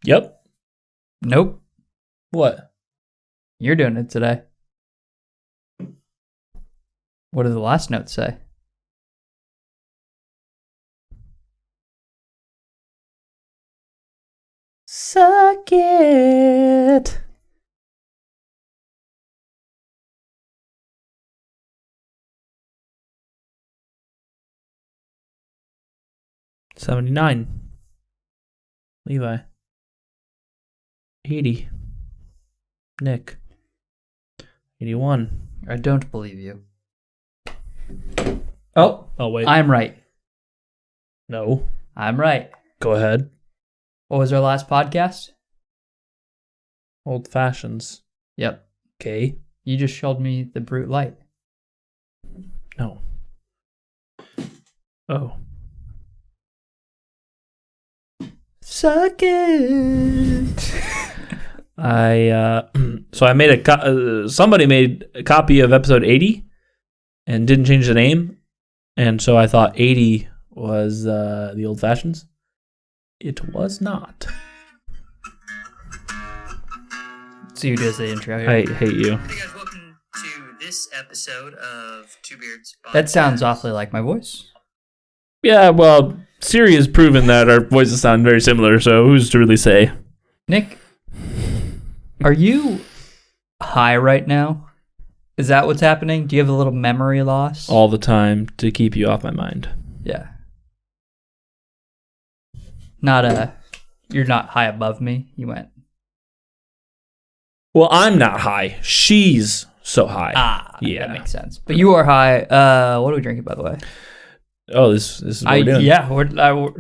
Yep. Nope. What? You're doing it today. What did the last note say? Suck it. $79. Levi. 80. Nick. 81. I don't believe you. Oh, wait. I'm right. No. I'm right. Go ahead. What was our last podcast? Old fashions. Yep. Okay. You just showed me the Brute Light. No. Oh. Suck it. So I made somebody made a copy of episode 80 and didn't change the name. And so I thought 80 was the old fashions. It was not. So you do as the intro here. I hate you. Hey guys, welcome to this episode of Two Beards. That sounds awfully like my voice. Yeah, well, Siri has proven that our voices sound very similar, so who's to really say? Nick, are you high right now? Is that what's happening? Do you have a little memory loss? All the time to keep you off my mind. Yeah. You're not high above me. You went. Well, I'm not high. She's so high. Yeah. That makes sense. But you are high. What are we drinking, by the way? Oh, this is what we're doing. Yeah.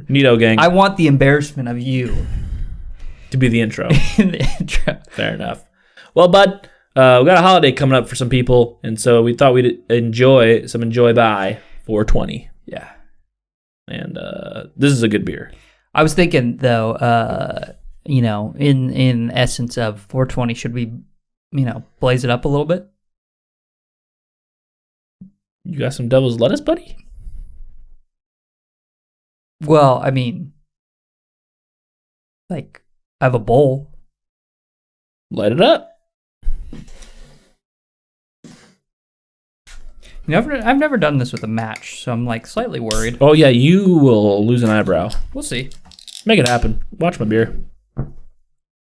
Nito gang. I want the embarrassment of you to be the intro. in the intro. Fair enough. Well, bud, we got a holiday coming up for some people, and so we thought we'd enjoy by 420. Yeah. And this is a good beer. I was thinking, though, in essence of 420, should we, blaze it up a little bit? You got some devil's lettuce, buddy? Well, I mean, I have a bowl. Light it up. I've never done this with a match, so I'm slightly worried. Oh yeah, you will lose an eyebrow. We'll see. Make it happen. Watch my beer.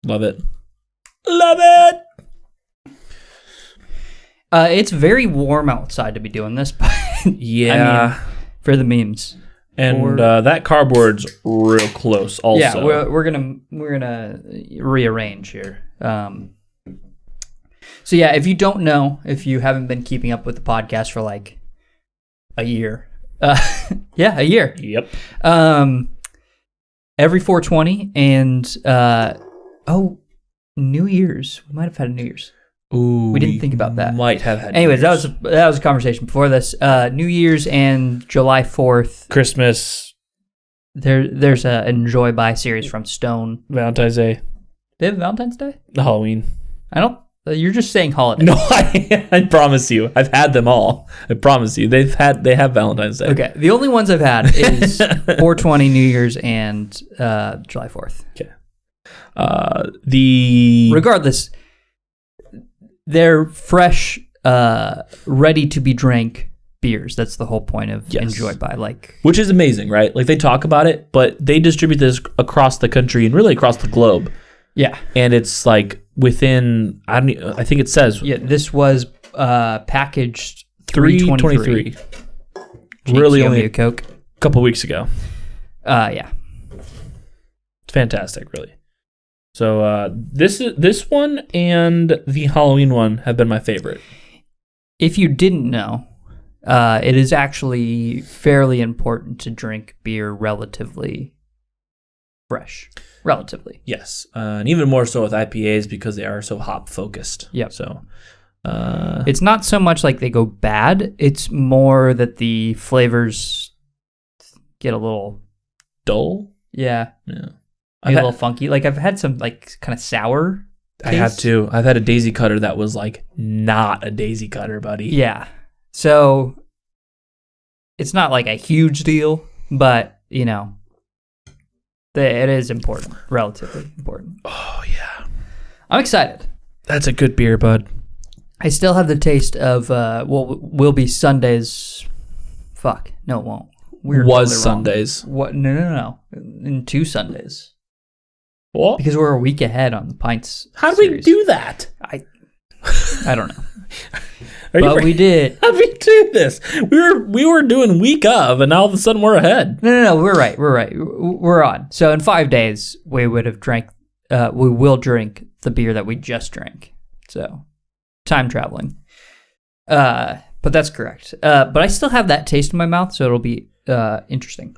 Love it. Love it. It's very warm outside to be doing this, but yeah, for the memes. And that cardboard's real close. Also, yeah, we're gonna rearrange here. So yeah, if you don't know, if you haven't been keeping up with the podcast for a year, a year. Yep. Every 420 and New Year's. We might have had a New Year's. Ooh, we didn't think about that. Might have had. Anyways, that was a conversation before this. New Year's and July 4th, Christmas. There's a Enjoy By series from Stone. Valentine's Day. They have Valentine's Day? Halloween. I don't. You're just saying holiday. No, I promise you. I've had them all. I promise you. They have Valentine's Day. Okay. The only ones I've had is 420, New Year's, and July 4th. Okay. Regardless, they're fresh, ready to be drank beers. That's the whole point of Enjoy By. Which is amazing, right? They talk about it, but they distribute this across the country and really across the globe. Yeah. And it's within, I think it says. Yeah, this was packaged 323. Really only a Coke. A couple weeks ago. Yeah. It's fantastic, really. So this one and the Halloween one have been my favorite. If you didn't know, it is actually fairly important to drink beer relatively fresh. Relatively. Yes. And even more so with IPAs because they are so hop focused. Yep. So it's not so much they go bad. It's more that the flavors get a little dull. Yeah. Yeah. A little funky. I've had some kind of sour taste. I have too. I've had a Daisy Cutter that was not a Daisy Cutter, buddy. Yeah. So it's not a huge deal, but It is important, relatively important. Oh yeah, I'm excited. that's a good beer, bud. I still have the taste of what will be Sundays. Fuck, no, it won't. We're Was totally wrong. Sundays. What? No. In 2 Sundays. What? Because we're a week ahead on the pints. How do we series. do that? I don't know. But we did. How do we do this? We were doing week of, and now all of a sudden we're ahead. No. We're right. We're on. So in 5 days, we would have drank. We will drink the beer that we just drank. So time traveling. But that's correct. But I still have that taste in my mouth, so it'll be interesting.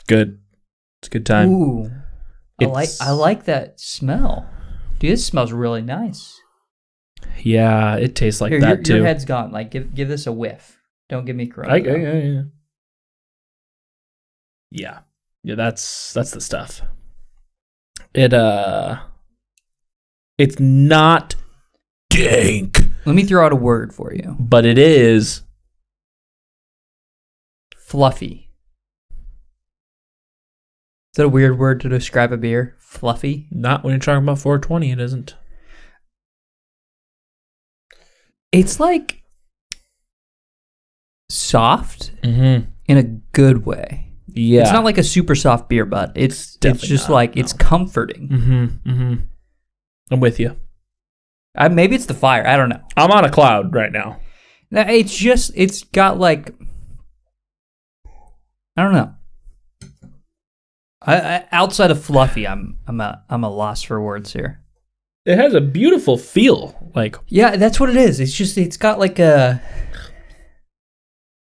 Good. It's a good time. Ooh, I like that smell. Dude, this smells really nice. Yeah, it tastes like Here, that too. Your head's gone. Like, give this a whiff. Don't give me corona. Yeah, that's the stuff. It's not dank, Let me throw out a word for you. but it is. Fluffy. Is that a weird word to describe a beer? Fluffy? Not when you're talking about 420, it isn't. It's like soft Mm-hmm. in a good way. Yeah. It's not like a super soft beer, but it's definitely just not, like no. it's comforting. Mm-hmm. Mm-hmm. I'm with you. Maybe it's the fire. I don't know. I'm on a cloud right now. No, it's got like, I don't know. I outside of fluffy, I'm a loss for words here. It has a beautiful feel. Like, Yeah, that's what it is. It's got like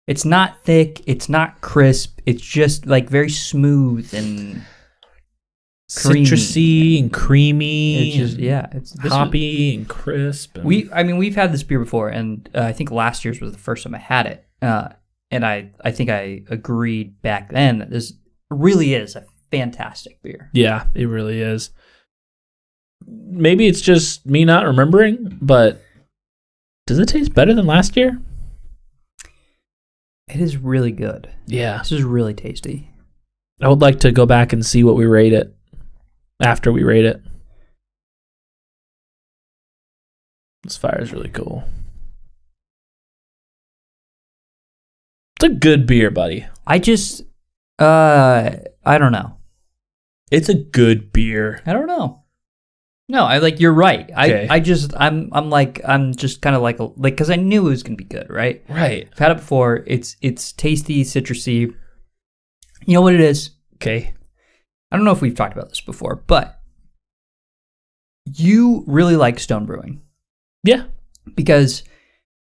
it's not thick, it's not crisp, it's just like very smooth and creamy. citrusy and creamy. It's just, and yeah, it's hoppy and crisp. And we've had this beer before, and I think last year's was the first time I had it. And I think I agreed back then that this really is a fantastic beer. yeah, it really is. Maybe it's just me not remembering, but does it taste better than last year? It is really good. Yeah. This is really tasty. I would like to go back and see what we rate it after we rate it. This fire is really cool. It's a good beer, buddy. I just, I don't know. It's a good beer. I don't know. No, you're right. Okay. I'm just kind of like, because I knew it was going to be good, right? Right. I've had it before. It's tasty, citrusy. You know what it is? Okay. I don't know if we've talked about this before, but you really like Stone Brewing Yeah. because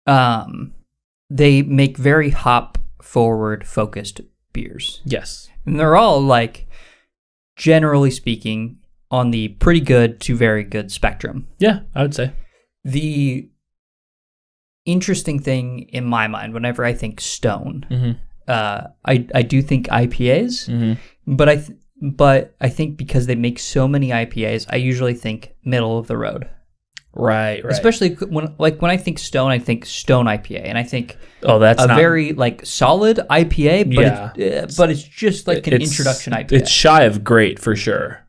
they make very hop forward focused beers. Yes. And they're all like, generally speaking, on the pretty good to very good spectrum. Yeah, I would say. The interesting thing in my mind, whenever I think Stone, Mm-hmm. I do think IPAs, Mm-hmm. but I think because they make so many IPAs, I usually think middle of the road. Right. Especially when I think Stone IPA, and I think That's a not very like solid IPA, but Yeah. but it's just like an it's- introduction IPA. It's shy of great for sure.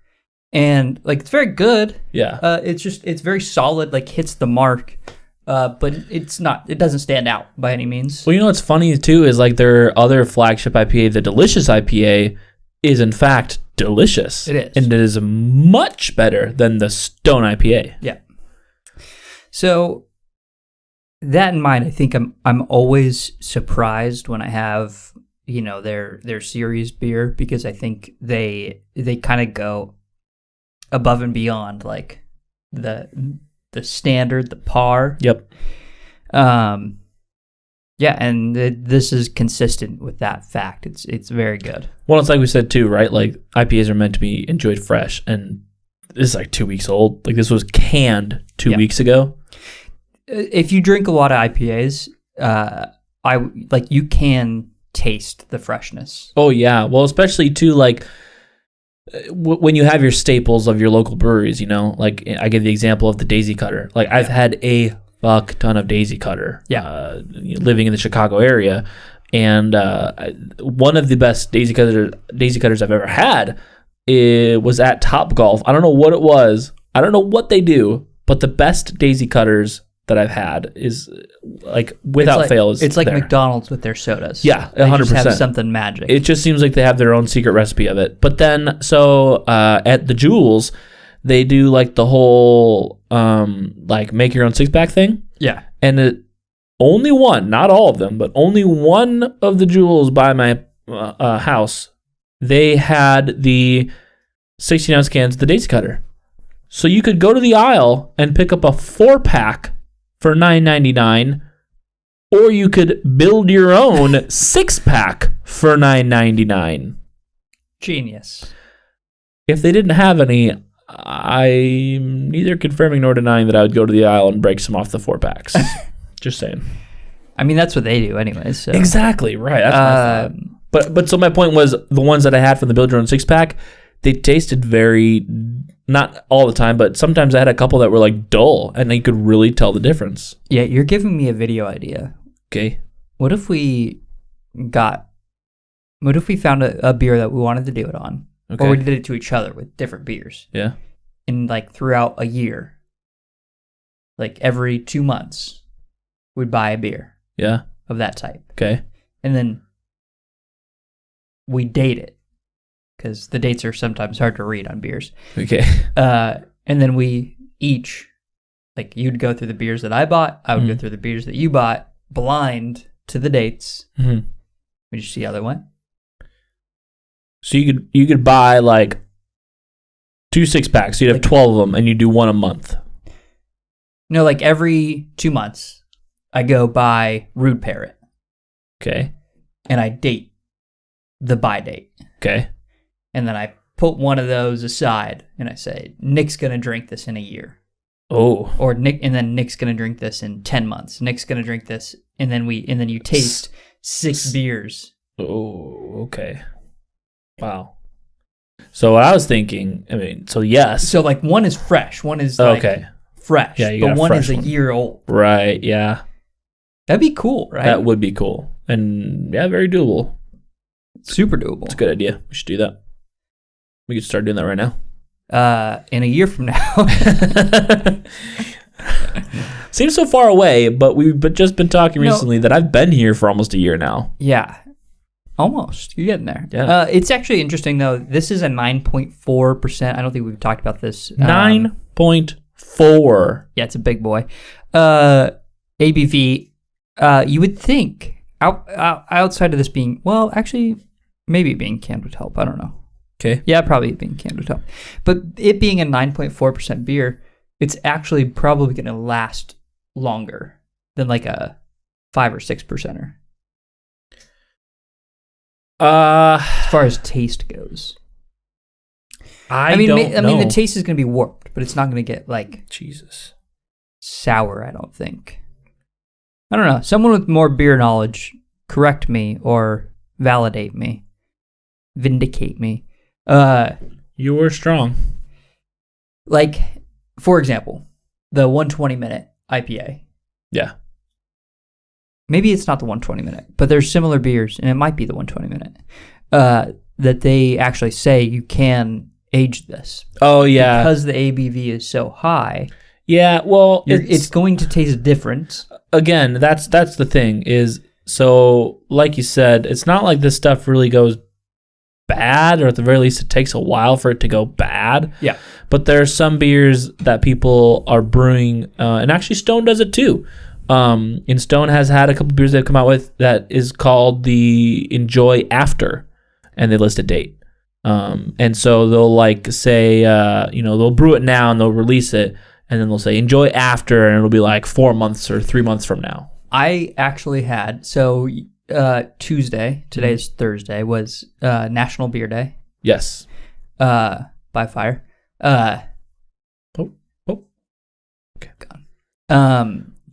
And like it's very good. Yeah. It's very solid, like hits the mark, but it doesn't stand out by any means. Well, you know what's funny too is like their other flagship IPA, the Delicious IPA, is in fact delicious. It is. And it is much better than the Stone IPA. Yeah. So that in mind, I think I'm always surprised when I have, their series beer, because I think they kind of go above and beyond like the standard, the par. Yep. Yeah, and this is consistent with that fact. It's very good. Well, it's like we said too, right? Like IPAs are meant to be enjoyed fresh, and this is like 2 weeks old. Like this was canned 2 weeks ago. If you drink a lot of IPAs, you can taste the freshness. Oh yeah. Well, especially too like when you have your staples of your local breweries, like I give the example of the Daisy Cutter. Like I've had a fuck ton of Daisy Cutter. Yeah. Living in the Chicago area, and one of the best Daisy Cutters I've ever had it was at Top Golf. I don't know what it was. I don't know what they do, but the best daisy cutters that I've had is like without fail. It's like there. McDonald's with their sodas. Yeah, They just 100%. have something magic. It just seems like they have their own secret recipe of it. But then, so at the Jewels, they do like the whole like make your own 6-pack thing. Yeah. And only one, not all of them, but only one of the Jewels by my house, they had the 16-ounce cans, the daisy cutter. So you could go to the aisle and pick up a 4-pack for $9.99, or you could build your own 6-pack for $9.99. Genius. If they didn't have any, I'm neither confirming nor denying that I would go to the aisle and break some off the 4-packs. Just saying. I mean, that's what they do anyways. So. Exactly, right. That's my thought. But so my point was, the ones that I had from the Build Your Own 6-pack, they tasted very, not all the time, but sometimes I had a couple that were like dull, and you could really tell the difference. Yeah, you're giving me a video idea. Okay. What if we found a beer that we wanted to do it on? Okay. Or we did it to each other with different beers. Yeah. And like throughout a year, like every 2 months, we'd buy a beer Yeah. of that type. Okay. And then we date it, because the dates are sometimes hard to read on beers. Okay. And then we each, like, you'd go through the beers that I bought, I would go through the beers that you bought, blind to the dates. Mm-hmm. We just see how they went. So you could buy like 2 6-packs. You'd have 12 of them, and you do one a month. No, like every 2 months, I go buy Rude Parrot, Okay. and I date the buy date. Okay. And then I put one of those aside, and I say, Nick's going to drink this in a year. Oh. Or Nick's going to drink this in 10 months. Nick's going to drink this, and then you taste 6 beers. Oh, okay. Wow. So what I was thinking, so yes. So like one is fresh, one is like fresh, Yeah, you but got a one fresh is a one. year old. Right, yeah. That'd be cool, right? That would be cool. And yeah, very doable. Super doable. It's a good idea. We should do that. We could start doing that right now. In a year from now. Seems so far away, but we've just been talking recently that I've been here for almost a year now. Yeah. Almost. You're getting there. Yeah. It's actually interesting, though. This is a 9.4%. I don't think we've talked about this. 9.4. Yeah, it's a big boy. ABV, you would think, outside of this being, well, actually, maybe being canned would help. I don't know. Okay. Yeah, probably being canned would help. But it being a 9.4% beer, it's actually probably going to last longer than like a 5 or 6%er. As far as taste goes. I mean, the taste is going to be warped, but it's not going to get like Jesus sour, I don't think. I don't know. Someone with more beer knowledge, correct me or validate me. Vindicate me. You were strong. Like, for example, the 120-minute IPA. Yeah. Maybe it's not the 120-minute, but there's similar beers, and it might be the 120-minute, that they actually say you can age this. Oh, yeah. Because the ABV is so high. Yeah, well, it's going to taste different. Again, that's the thing is, so like you said, it's not like this stuff really goes bad, or at the very least it takes a while for it to go bad. Yeah. But there are some beers that people are brewing, and actually Stone does it too. And Stone has had a couple beers they've come out with that is called the Enjoy After, and they list a date. And so they'll like say, they'll brew it now and they'll release it, and then they'll say Enjoy After, and it'll be like 4 months or 3 months from now. I actually had, Tuesday, today's Thursday, was National Beer Day. Yes. By fire. Okay.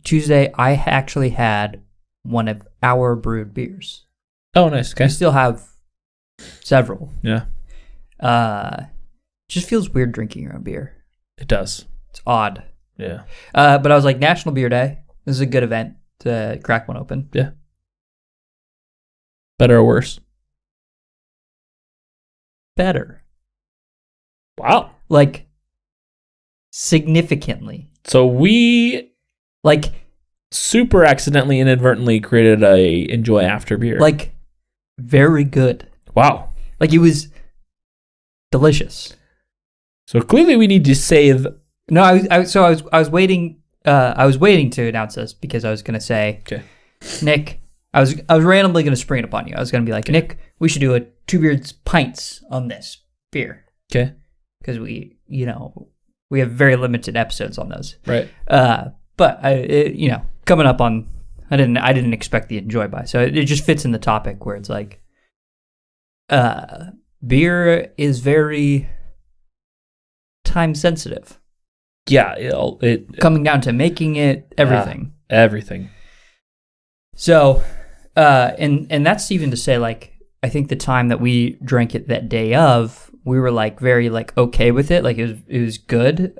Tuesday, I actually had one of our brewed beers. Oh, nice. Okay. I still have several. Yeah. Just feels weird drinking your own beer. It does. It's odd. Yeah. But I was like, National Beer Day. This is a good event to crack one open. Yeah. Better or worse? Better. Wow. Like, significantly. So we Like, super accidentally, inadvertently created a enjoy after beer. like, very good. Wow. Like, it was delicious. So clearly we need to save. No, I was waiting. I was waiting to announce this because I was gonna say, Okay. Nick, I was randomly gonna spring it upon you. I was gonna be like, Nick, we should do a Two Beards pints on this beer Okay. because we have very limited episodes on those. Right. But coming up on, I didn't expect the enjoy by, so it just fits in the topic where it's like, beer is very time sensitive. Yeah. It Coming down to making it, everything. everything. So, and that's even to say, like, I think the time that we drank it that day of, we were like very like okay with it. Like it was good.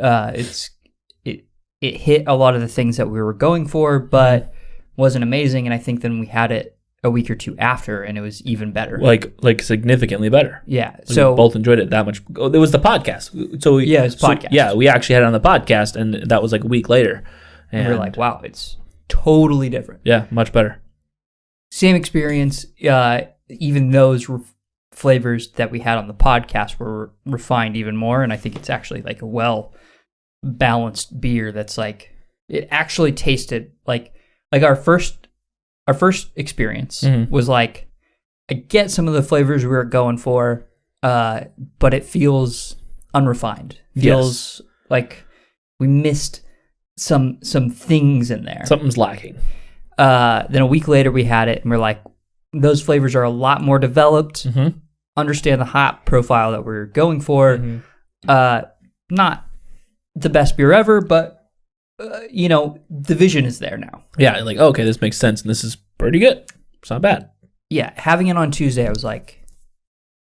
It hit a lot of the things that we were going for, but wasn't amazing. And I think then we had it a week or two after, and it was even better. Like significantly better. Yeah. We So both enjoyed it that much. Oh, it was the podcast. So yeah, it was podcast. Yeah, we actually had it on the podcast, and that was like a week later. And we were like, wow, it's totally different. yeah, much better. Same experience. Even those flavors that we had on the podcast were refined even more, and I think it's actually like a well balanced beer that's like, it actually tasted like our first experience was like, I get some of the flavors we were going for, but it feels unrefined. Feels like we missed some things in there. Something's lacking. Then a week later we had it, and we're like, those flavors are a lot more developed. Understand the hop profile that we're going for. Not the best beer ever, but the vision is there now. Yeah, like okay, this makes sense, and this is pretty good. It's not bad. Yeah, having it on Tuesday, I was like,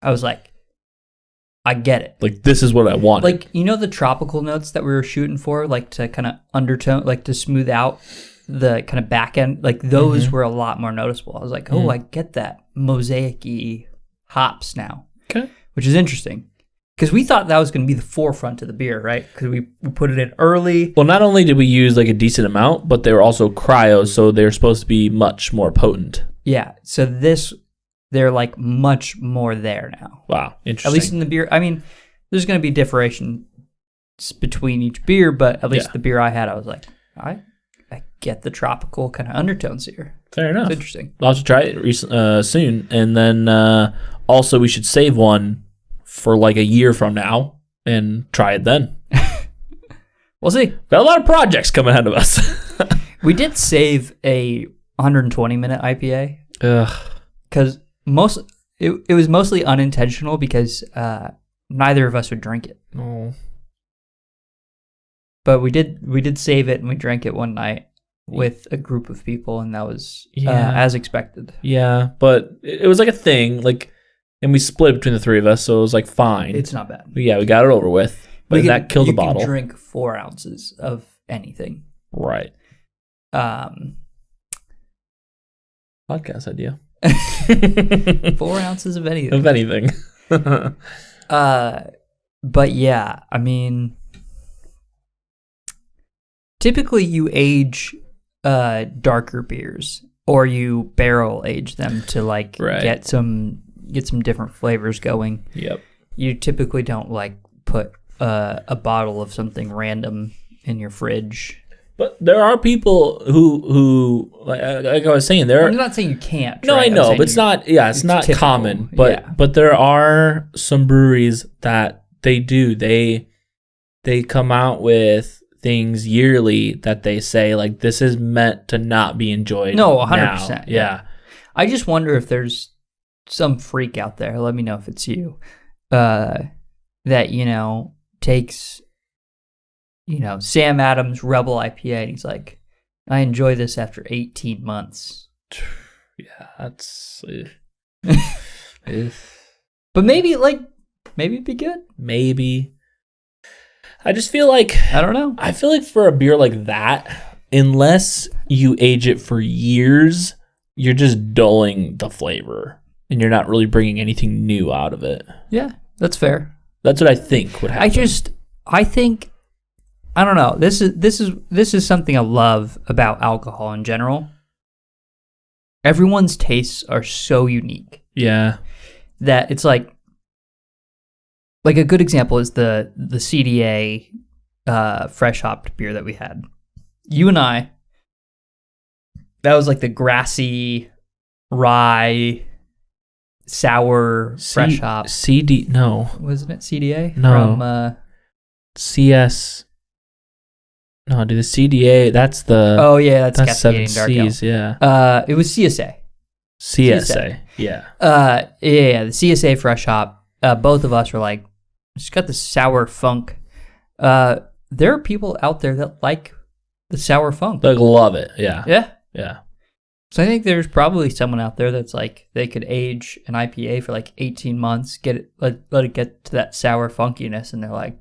I get it. Like this is what I want. Like, the tropical notes that we were shooting for, like to kind of undertone, like to smooth out the kind of back end, like those were a lot more noticeable. I was like, oh, I get that mosaic-y hops now. Okay. Which is interesting. Because we thought that was going to be the forefront of the beer, right? Because we put it in early. Well, not only did we use like a decent amount, but they were also cryos, so they're supposed to be much more potent. Yeah. So they're like much more there now. Wow, interesting. At least in the beer. I mean, there's going to be differentiation between each beer, but at least the beer I had, I was like, I get the tropical kind of undertones here. Fair enough. It's interesting. I'll have to try it soon, and then also we should save one for like a year from now and try it then. We'll see. Got a lot of projects coming ahead of us. We did save a 120-minute IPA because it was mostly unintentional because neither of us would drink it. Oh. But we did save it, and we drank it one night with a group of people, and that was as expected. Yeah, but it was like a thing, like, and we split between the three of us, so it was like fine. It's not bad. But yeah, we got it over with, but that killed the bottle. You can drink 4 ounces of anything. Right. Podcast idea. 4 ounces of anything. Of anything. But yeah, I mean, typically you age darker beers, or you barrel age them to like get some different flavors going. Yep. You typically don't like put a bottle of something random in your fridge. But there are people who like I was saying, I'm not saying you can't. No, I know, but it's not. Yeah, it's not typical. Common. But there are some breweries that they do. They come out with things yearly that they say like this is meant to not be enjoyed. No, 100%. Yeah. I just wonder if there's some freak out there. Let me know if it's you. That takes Sam Adams Rebel IPA, and he's like, I enjoy this after 18 months. Yeah, that's. But maybe it'd be good. Maybe. I just feel like I don't know. I feel like for a beer like that, unless you age it for years, you're just dulling the flavor, and you're not really bringing anything new out of it. Yeah, that's fair. That's what I think would happen. I don't know. This is something I love about alcohol in general. Everyone's tastes are so unique Yeah. that it's like a good example is the CDA fresh hopped beer that we had. You and I, that was like the grassy rye sour fresh hop. No. Wasn't it CDA? No. From CS. No, dude, the CDA, that's the... oh yeah, that's Seven Cascading Dark Ale. Seas, yeah. It was CSA. CSA, yeah. Yeah, the CSA fresh hop. Both of us were like, it's got the sour funk. There are people out there that like the sour funk. Like, love it, yeah. Yeah. Yeah. So I think there's probably someone out there that's like, they could age an IPA for like 18 months, let it get to that sour funkiness, and they're like,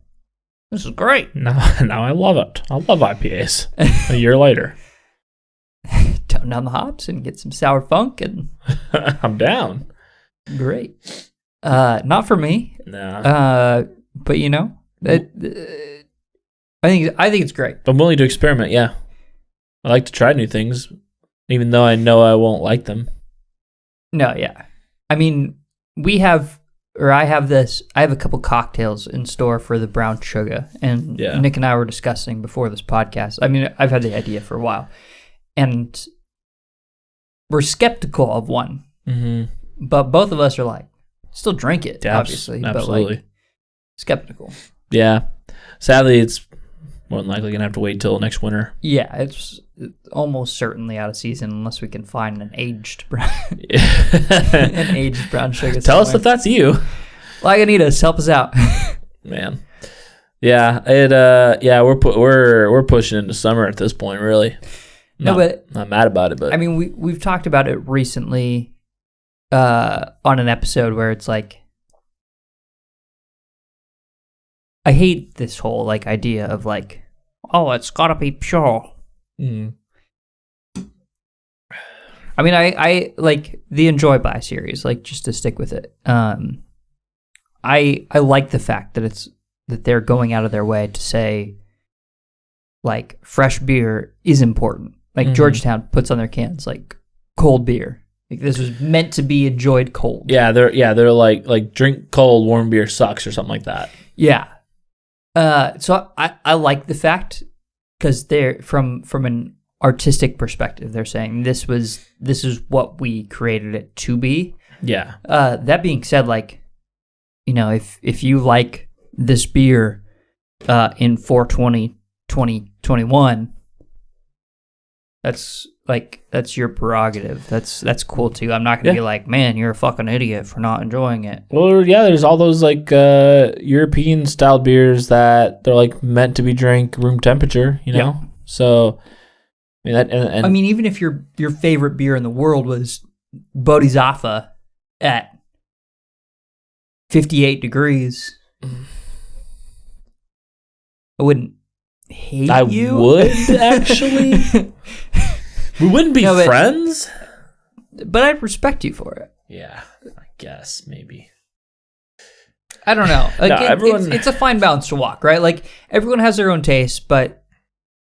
this is great. Now I love it. I love IPAs. A year later. Tone down the hops and get some sour funk, and I'm down. great. Not for me. No. But you know, I think it's great. I'm willing to experiment, yeah. I like to try new things, even though I know I won't like them. No, yeah. I mean, I have a couple cocktails in store for the brown sugar, and Yeah. Nick and I were discussing before this podcast. I mean, I've had the idea for a while, and we're skeptical of one, but both of us are like, still drink it, Yeah, obviously, absolutely. but like, skeptical. Yeah. Sadly, it's more than likely going to have to wait till next winter. Yeah, it's almost certainly out of season unless we can find an aged brown, brown sugar. Tell us if that's you. Lagunitas, help us out. Man. Yeah, we're pushing into summer at this point, really. Not mad about it, but I mean, we've talked about it recently on an episode where it's like, I hate this whole like idea of like, oh, it's gotta be pure. Mm. I mean, I like the Enjoy By series, like, just to stick with it. I like the fact that they're going out of their way to say, like, fresh beer is important. Like, Georgetown puts on their cans, like, cold beer. Like, this was meant to be enjoyed cold. Yeah, they're like drink cold, warm beer sucks or something like that. Yeah. So I like the fact, because they're from an artistic perspective, they're saying this is what we created it to be. Yeah. That being said, like, you know, if you like this beer in 4/20/2021, that's your prerogative. That's cool too. I'm not gonna be like, man, you're a fucking idiot for not enjoying it. Well, yeah, there's all those like European style beers that they're like meant to be drank room temperature, you know. Yeah. So I mean that, and I mean, even if your favorite beer in the world was Bodhisattva at 58 degrees, I wouldn't hate you. I would actually. We wouldn't be friends, but I'd respect you for it. Yeah, I guess maybe. I don't know. Like, No, it's a fine balance to walk, right? Like, everyone has their own taste, but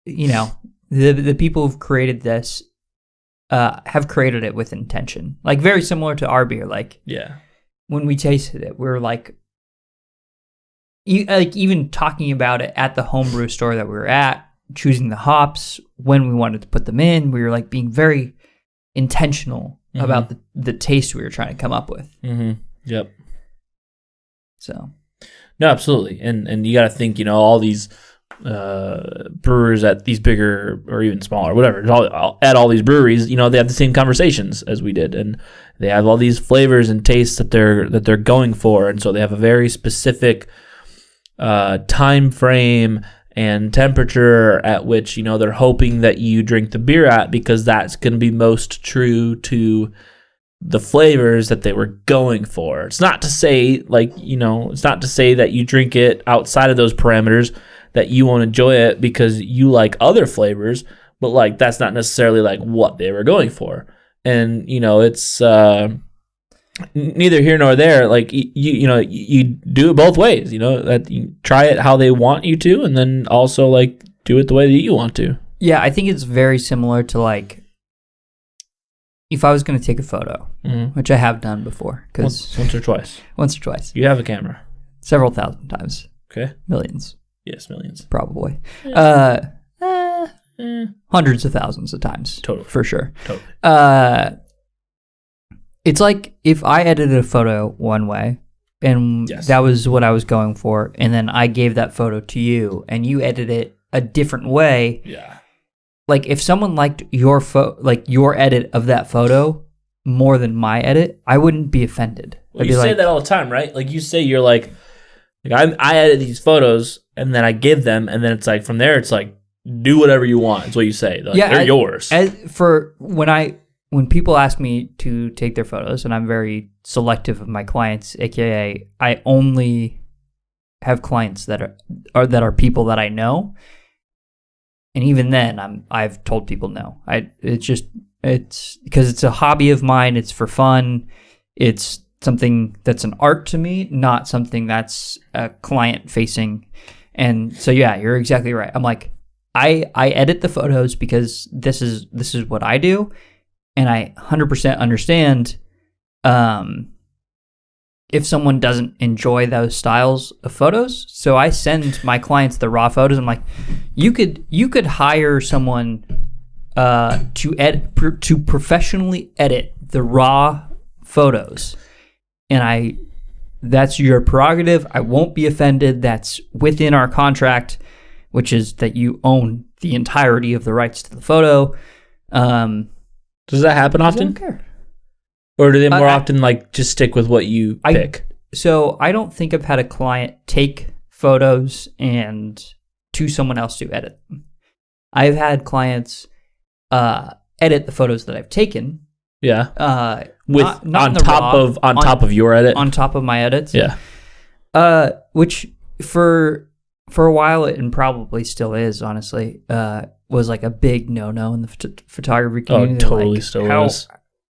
you know, the people who've created this have created it with intention. Like, very similar to our beer. Like, yeah, when we tasted it, we were like, even talking about it at the homebrew store that we were at, choosing the hops when we wanted to put them in, we were like being very intentional about the taste we were trying to come up with. Yep. So, no, absolutely, and you got to think, you know, all these brewers at these bigger or even smaller, whatever, at all these breweries, you know, they have the same conversations as we did, and they have all these flavors and tastes that they're going for, and so they have a very specific time frame and temperature at which, you know, they're hoping that you drink the beer at, because that's going to be most true to the flavors that they were going for. It's not to say, like, you know, it's not to say that you drink it outside of those parameters that you won't enjoy it because you like other flavors, but like that's not necessarily like what they were going for. And, you know, it's neither here nor there. Like you do it both ways. You know, that you try it how they want you to, and then also like do it the way that you want to. Yeah, I think it's very similar to like if I was going to take a photo, which I have done before, because once or twice. Once or twice. You have a camera. Several thousand times. Okay. Millions. Yes, millions. Probably. Yeah. Hundreds of thousands of times. Totally. For sure. Totally. It's like if I edited a photo one way, and that was what I was going for, and then I gave that photo to you, and you edited it a different way. Yeah. Like if someone liked your your edit of that photo more than my edit, I wouldn't be offended. Well, you say that all the time, right? Like you say you're like I edit these photos and then I give them, and then it's like from there it's like do whatever you want. Is what you say. Like, they're yours. When people ask me to take their photos, and I'm very selective of my clients, aka I only have clients that are people that I know. And even then, I've told people no. It's because it's a hobby of mine. It's for fun. It's something that's an art to me, not something that's client facing. And so yeah, you're exactly right. I'm like, I edit the photos because this is what I do, and I 100% understand if someone doesn't enjoy those styles of photos. So I send my clients the raw photos. I'm like, you could hire someone to professionally edit the raw photos, and that's your prerogative. I won't be offended. That's within our contract, which is that you own the entirety of the rights to the photo. Does that happen often? I don't care. Or do they more often like just stick with what you pick? So I don't think I've had a client take photos and to someone else to edit them. I've had clients edit the photos that I've taken. Yeah. Not on top of your edit. On top of my edits. Yeah. Which for a while, and probably still is, honestly, was like a big no-no in the photography community. Oh, totally still is.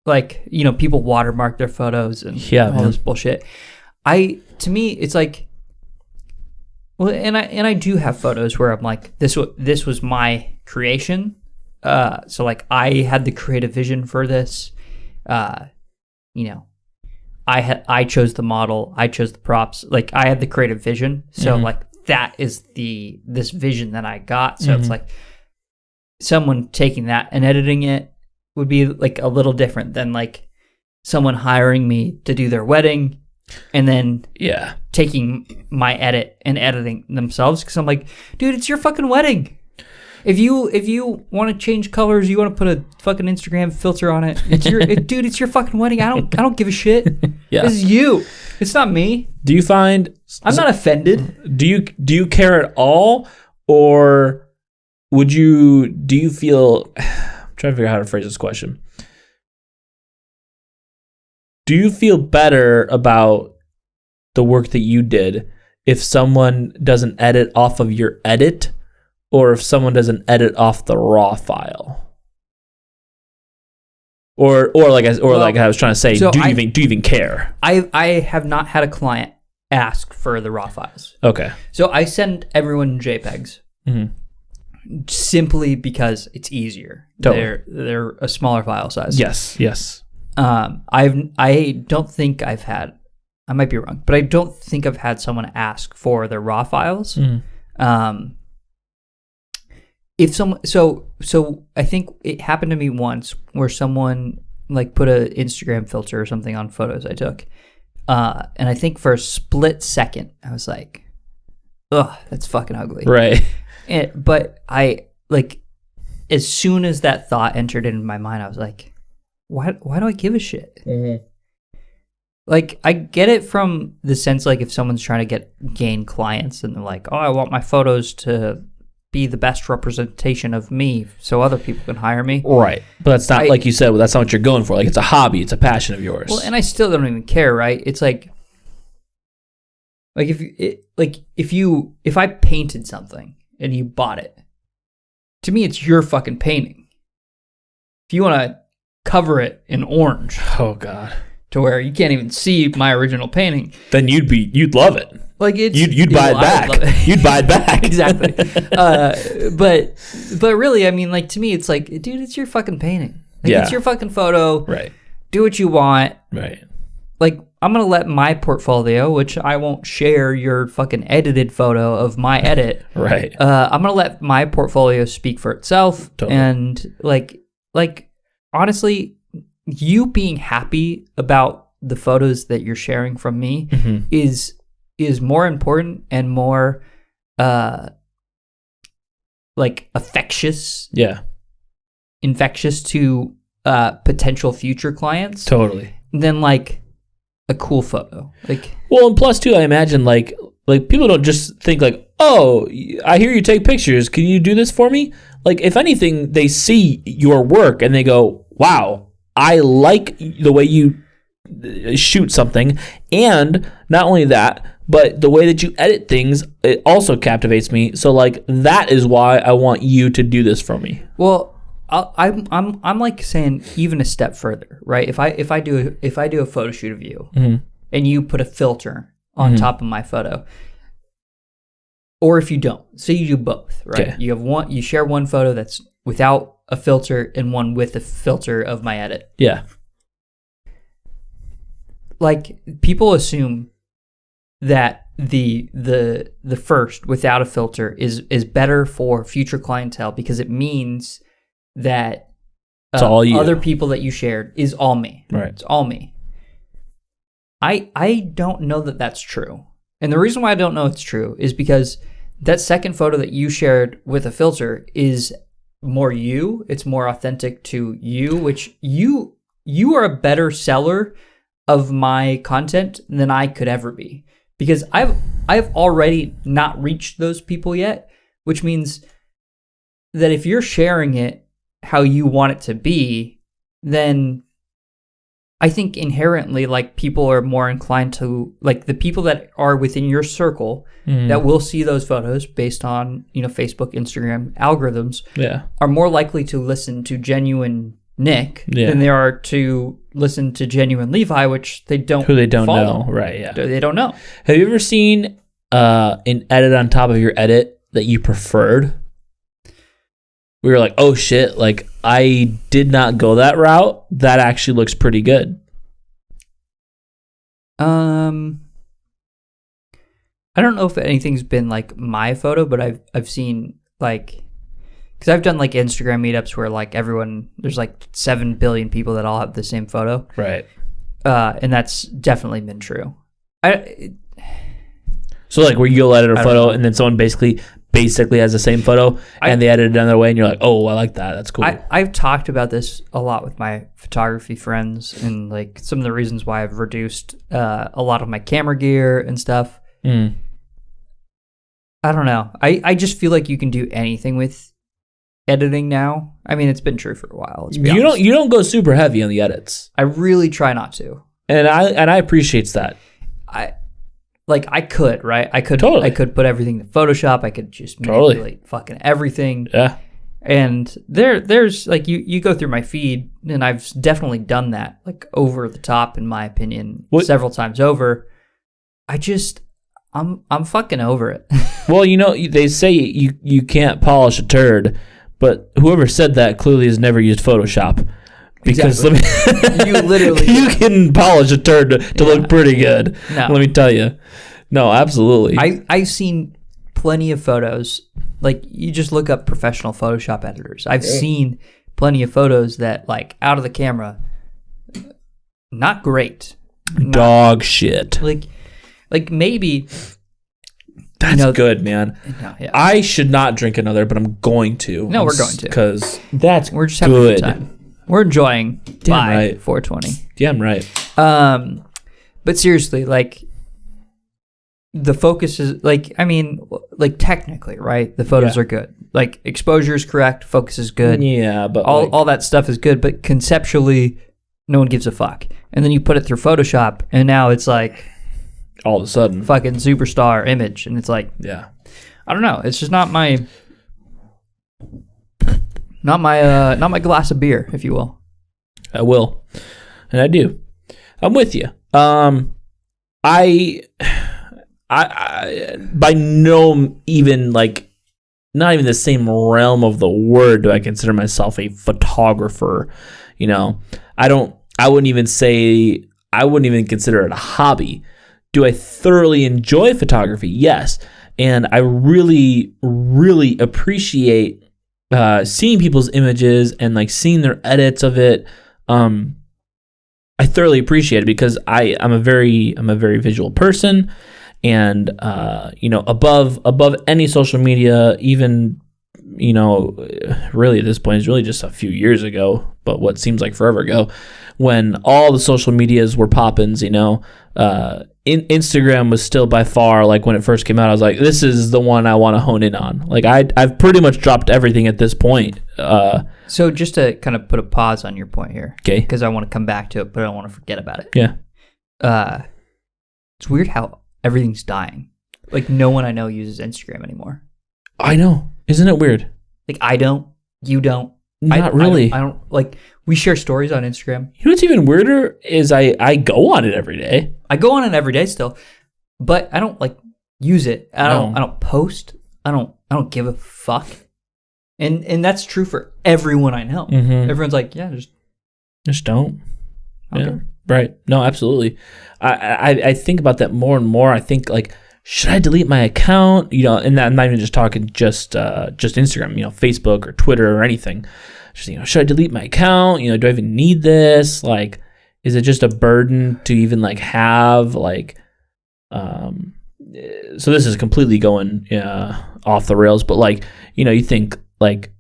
Like, people watermark their photos and all this bullshit. To me, it's like, well, and I do have photos where I'm like, this was my creation. So like I had the creative vision for this. I chose the model, I chose the props. Like I had the creative vision. So like that is this vision that I got. So it's like someone taking that and editing it would be like a little different than like someone hiring me to do their wedding and then taking my edit and editing themselves, because I'm like, dude, it's your fucking wedding. If you want to change colors, you want to put a fucking Instagram filter on it, it's your fucking wedding. I don't give a shit. Yeah. This is you. It's not me. Do you find I'm not offended? Do you care at all, or do you feel I'm trying to figure out how to phrase this question. Do you feel better about the work that you did if someone doesn't edit off of your edit, or if someone doesn't edit off the raw file? Or like I was trying to say, do you even care? I have not had a client ask for the raw files. Okay. So I send everyone JPEGs. Mm-hmm. Simply because it's easier. Totally. They're a smaller file size. Yes. I don't think I've had, I might be wrong, but I don't think I've had someone ask for the raw files. If someone, so I think it happened to me once where someone like put an Instagram filter or something on photos I took, and I think for a split second I was like, ugh, that's fucking ugly. Right. But I, like, as soon as that thought entered into my mind, I was like, why do I give a shit? Mm-hmm. Like, I get it from the sense, like, if someone's trying to gain clients and they're like, oh, I want my photos to be the best representation of me so other people can hire me. Right. But that's not, like you said, that's not what you're going for. Like, it's a hobby. It's a passion of yours. Well, and I still don't even care, right? It's like if I painted something and you bought it, to me, it's your fucking painting. If you want to cover it in orange, oh god, to where you can't even see my original painting. Then you'd love it. Like it's You'd buy it I would back. love it. You'd buy it back. Exactly. But really, I mean, like to me, it's like, dude, it's your fucking painting. Like Yeah. it's your fucking photo. Right. Do what you want. Right. Like I'm gonna let my portfolio, which I won't share your fucking edited photo of my edit. Right. I'm gonna let my portfolio speak for itself. Totally. And like honestly, you being happy about the photos that you're sharing from me Mhm. is more important and more like infectious to potential future clients Totally. than like a cool photo. Like Well, and plus too, I imagine like people don't just think like, oh, I hear you take pictures. Can you do this for me? Like, if anything, they see your work and they go, wow, I like the way you shoot something. And not only that, but the way that you edit things, it also captivates me. So like, that is why I want you to do this for me. well, I'm like saying even a step further, right? If I do a photo shoot of you and you put a filter on top of my photo, or if you don't, say you do both, right? Okay. You share one photo that's without a filter and one with a filter of my edit. Yeah. Like people assume that the first without a filter is better for future clientele because it means that It's all you. other people that you shared is all me. Right. It's all me. I don't know that that's true. And the reason why I don't know it's true is because that second photo that you shared with a filter is more you. It's more authentic to you, which you are a better seller of my content than I could ever be. Because I've already not reached those people yet, which means that if you're sharing it how you want it to be, then I think inherently like people are more inclined to, like the people that are within your circle that will see those photos based on, Facebook, Instagram algorithms Yeah. are more likely to listen to genuine Nick Yeah. than they are to listen to genuine Levi, which they don't Who they don't follow. know. Right. Yeah. They don't know. Have you ever seen an edit on top of your edit that you preferred? We were like, oh shit, like I did not go that route. That actually looks pretty good. I don't know if anything's been like my photo, but I've seen like, because I've done like Instagram meetups where like there's like 7 billion people that all have the same photo, Right. and that's definitely been true. So like where you'll edit a I don't photo know. and then someone basically has the same photo and they edit it another way and you're like, oh, I like that. That's cool. I've talked about this a lot with my photography friends and like some of the reasons why I've reduced a lot of my camera gear and stuff. I don't know. I just feel like you can do anything with editing now. I mean, it's been true for a while. Let's be honest. You don't go super heavy on the edits. I really try not to. And I appreciate that. I could, right? I could Totally. I could put everything to Photoshop. I could just Totally. manipulate fucking everything. Yeah. And there's like you go through my feed and I've definitely done that like over the top in my opinion several times over. I'm fucking over it. Well, they say you can't polish a turd, but whoever said that clearly has never used Photoshop. Because You literally you can polish a turd to look pretty good. No. Let me tell you. No, absolutely. I've seen plenty of photos. Like you just look up professional Photoshop editors. I've seen plenty of photos that like out of the camera, not great. Dog shit. Like maybe That's good, man. no, yeah. I should not drink another, but I'm going to. No, we're going to. Because that's We're just having a good. good time. We're enjoying Damn by right. 420. Damn right. But seriously, like the focus is like, I mean, like technically, right? The photos Yeah. are good. Like exposure is correct, focus is good. Yeah, but All that stuff is good, but conceptually, no one gives a fuck. And then you put it through Photoshop, and now it's like all of a sudden, fucking superstar image, and it's like, yeah. I don't know. It's just not my glass of beer, if you will. I will. And I do. I'm with you. I by no even like not even the same realm of the word do I consider myself a photographer. You know, I wouldn't even consider it a hobby. Do I thoroughly enjoy photography? Yes. And I really, really appreciate seeing people's images and like seeing their edits of it. I thoroughly appreciate it because I'm a very visual person, and above any social media, even really at this point, it's really just a few years ago, but what seems like forever ago, when all the social medias were poppins, Instagram was still by far, like when it first came out, I was like, this is the one I want to hone in on. Like I've pretty much dropped everything at this point. So just to kind of put a pause on your point here, okay, because I want to come back to it, but I don't want to forget about it. Yeah. It's weird how everything's dying. Like no one I know uses Instagram anymore. I know. Isn't it weird? Like I don't, you don't. Not really. I don't like, we share stories on Instagram. You know what's even weirder is I go on it every day. I go on it every day still, but I don't like use it. I don't post. I don't give a fuck. And that's true for everyone I know. Mm-hmm. Everyone's like, yeah, just don't. Okay. Yeah, right. No, absolutely. I think about that more and more. I think like, should I delete my account? And I'm not even just talking just Instagram, Facebook or Twitter or anything. Just, should I delete my account? Do I even need this? Like, is it just a burden to even like have like, so this is completely going off the rails, but like, you think like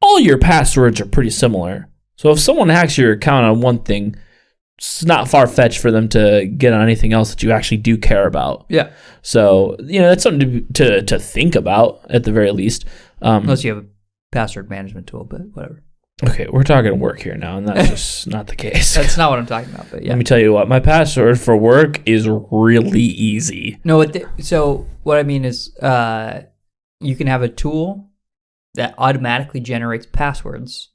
all your passwords are pretty similar. So if someone hacks your account on one thing, it's not far-fetched for them to get on anything else that you actually do care about. Yeah. So, that's something to think about at the very least. Unless you have a password management tool, but whatever. Okay, we're talking work here now, and that's just not the case. That's not what I'm talking about, but yeah. Let me tell you what, my password for work is really easy. No, so what I mean is you can have a tool that automatically generates passwords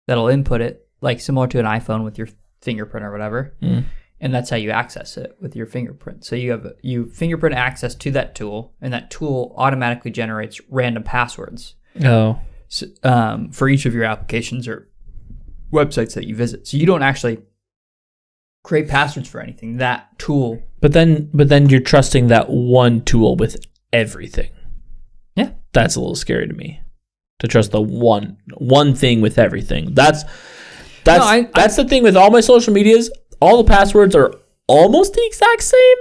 that'll input it, like similar to an iPhone with your fingerprint or whatever, and that's how you access it with your fingerprint. So you fingerprint access to that tool, and that tool automatically generates random passwords. Oh, so, for each of your applications or websites that you visit. So you don't actually create passwords for anything. That tool. But then you're trusting that one tool with everything. Yeah, that's a little scary to me. To trust the one thing with everything. That's the thing with all my social medias. All the passwords are almost the exact same,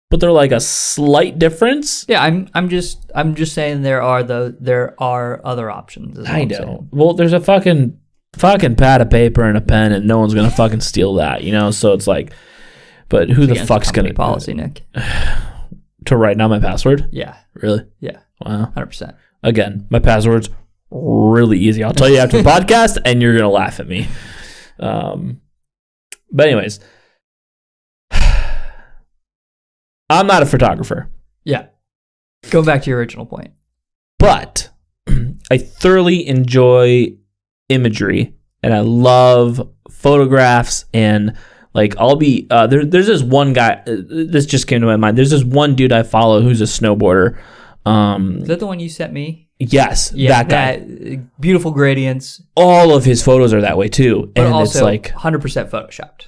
but they're like a slight difference. Yeah, I'm just saying there are other options. I know. Well, there's a fucking pad of paper and a pen, and no one's gonna fucking steal that, So it's like, but who the fuck's gonna policy, Nick? To write down my password? Yeah. Really? Yeah. Wow. 100%. Again, my password's really easy. I'll tell you after the podcast, and you're gonna laugh at me. But anyways, I'm not a photographer. Yeah. Go back to your original point. But I thoroughly enjoy imagery, and I love photographs, and like I'll be there's this one guy, this just came to my mind. There's this one dude I follow who's a snowboarder. Is that the one you sent me? Yes, yeah, that guy. Beautiful gradients. All of his photos are that way too, but and also it's like 100% photoshopped.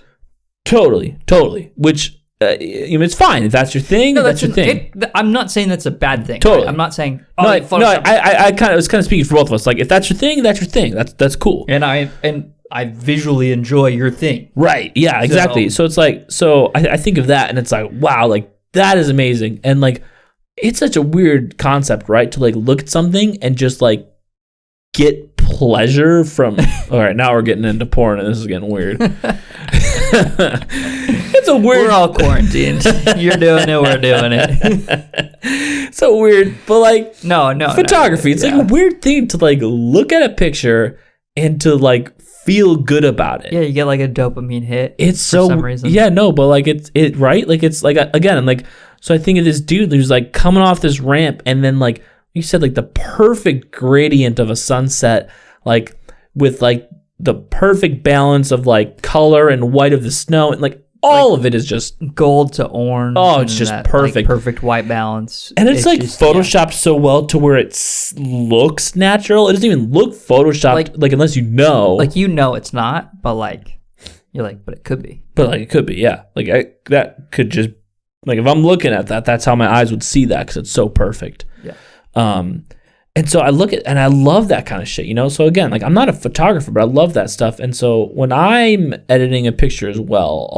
Totally. Which it's fine if that's your thing. No, that's your thing. I'm not saying that's a bad thing. Totally. Right? I'm not saying. I was kind of speaking for both of us. Like if that's your thing, that's your thing. That's cool. And I visually enjoy your thing. Right. Yeah. Exactly. So it's like I think of that, and it's like wow, like that is amazing, and like. It's such a weird concept, right? To like look at something and just like get pleasure from. All right, now we're getting into porn, and this is getting weird. It's a weird. We're all quarantined. You're doing it. We're doing it. So weird, but like no photography. It's like a weird thing to like look at a picture and to like feel good about it. Yeah, you get like a dopamine hit. It's for some reason. Yeah, no, but like it right. Like it's like again, I'm like. So I think of this dude who's like coming off this ramp, and then like you said, like the perfect gradient of a sunset, like with like the perfect balance of like color and white of the snow, and like all of it is just, gold to orange. Oh, it's and just that, perfect. Perfect white balance. and it's like just, photoshopped so well to where it looks natural. It doesn't even look photoshopped, like unless you know. Like, it's not, but like, you're like, but it could be. But like it could be, yeah. Like that could just, like if I'm looking at that, that's how my eyes would see that because it's so perfect. Yeah. And so I look at, and I love that kind of shit, So again, like I'm not a photographer, but I love that stuff. And so when I'm editing a picture as well,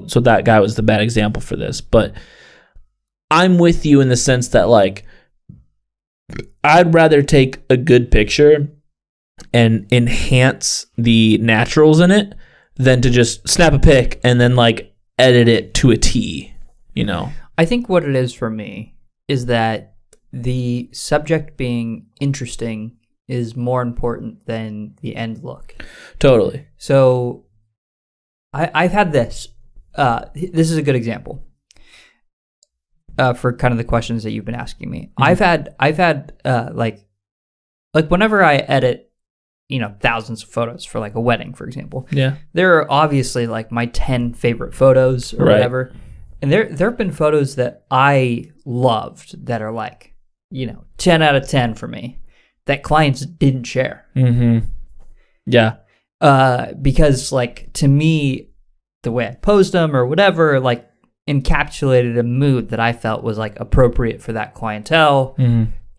so that guy was the bad example for this, but I'm with you in the sense that like I'd rather take a good picture and enhance the naturals in it than to just snap a pic and then like edit it to a T, I think what it is for me is that the subject being interesting is more important than the end look. Totally. So I've had this. This is a good example for kind of the questions that you've been asking me. Mm-hmm. I've had like whenever I edit, thousands of photos for like a wedding, for example. Yeah. There are obviously like my 10 favorite photos or whatever. And there have been photos that I loved that are like, 10 out of 10 for me that clients didn't share. Mm-hmm. Yeah. Because like to me, the way I posed them or whatever, like encapsulated a mood that I felt was like appropriate for that clientele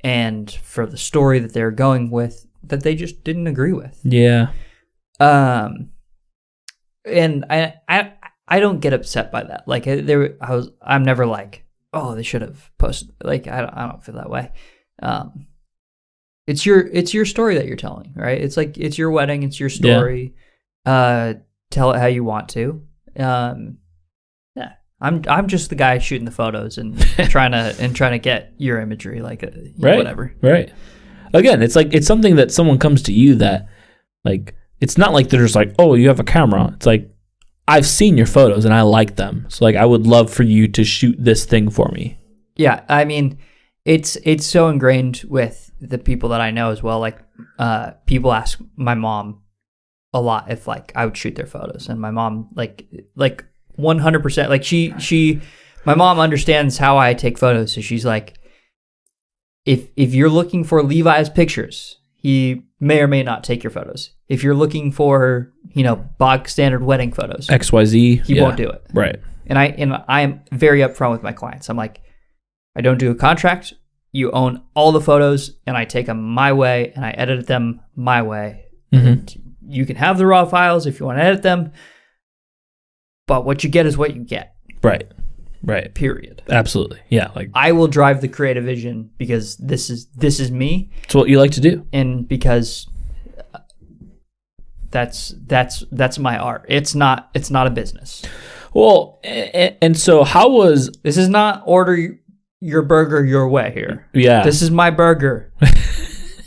and for the story that they're going with that they just didn't agree with. Yeah. And I don't get upset by that. Like I'm never like, oh, they should have posted. Like I don't feel that way. It's your story that you're telling, right? It's like it's your wedding, it's your story. Yeah. Tell it how you want to. Yeah. I'm just the guy shooting the photos and trying to get your imagery, like right, whatever. Right. Again, it's like it's something that someone comes to you that like it's not like they're just like, oh, you have a camera. It's like I've seen your photos and I like them. So like I would love for you to shoot this thing for me. Yeah, I mean, it's so ingrained with the people that I know as well. Like people ask my mom a lot if like I would shoot their photos, and my mom like 100%, like my mom understands how I take photos. So she's like, if you're looking for Levi's pictures, he may or may not take your photos. If you're looking for, bog standard wedding photos, XYZ, he won't do it. Right. And I am very upfront with my clients. I'm like, I don't do a contract. You own all the photos, and I take them my way, and I edit them my way. Mm-hmm. And you can have the raw files if you want to edit them, but what you get is what you get. Right. Right. Period. Absolutely. Yeah. Like I will drive the creative vision because this is me. It's what you like to do, and because that's my art. It's not a business. Well, and so how was this? Is not order your burger your way here. Yeah. This is my burger.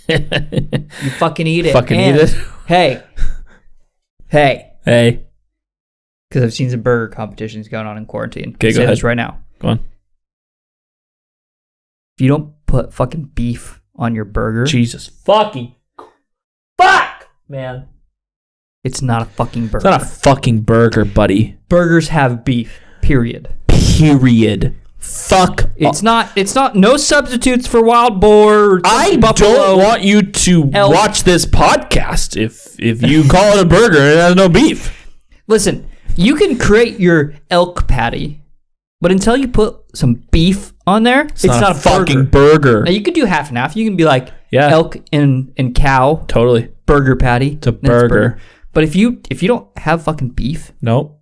You fucking eat it. Fucking eat it. Hey. Hey. Because I've seen some burger competitions going on in quarantine. Okay, go ahead. ahead. This right now. Go on. If you don't put fucking beef on your burger, Jesus fucking fuck, man. It's not a fucking burger. It's not a fucking burger, buddy. Burgers have beef. Period. Fuck. It's not. No substitutes for wild boar. Or I buffalo. don't want you to watch this podcast if you call it a burger and it has no beef. Listen, you can create your elk patty, but until you put some beef on there, it's not a fucking burger. Now you could do half and half. You can be like elk and cow. Totally. Burger patty. It's a burger. But if you don't have fucking beef, nope.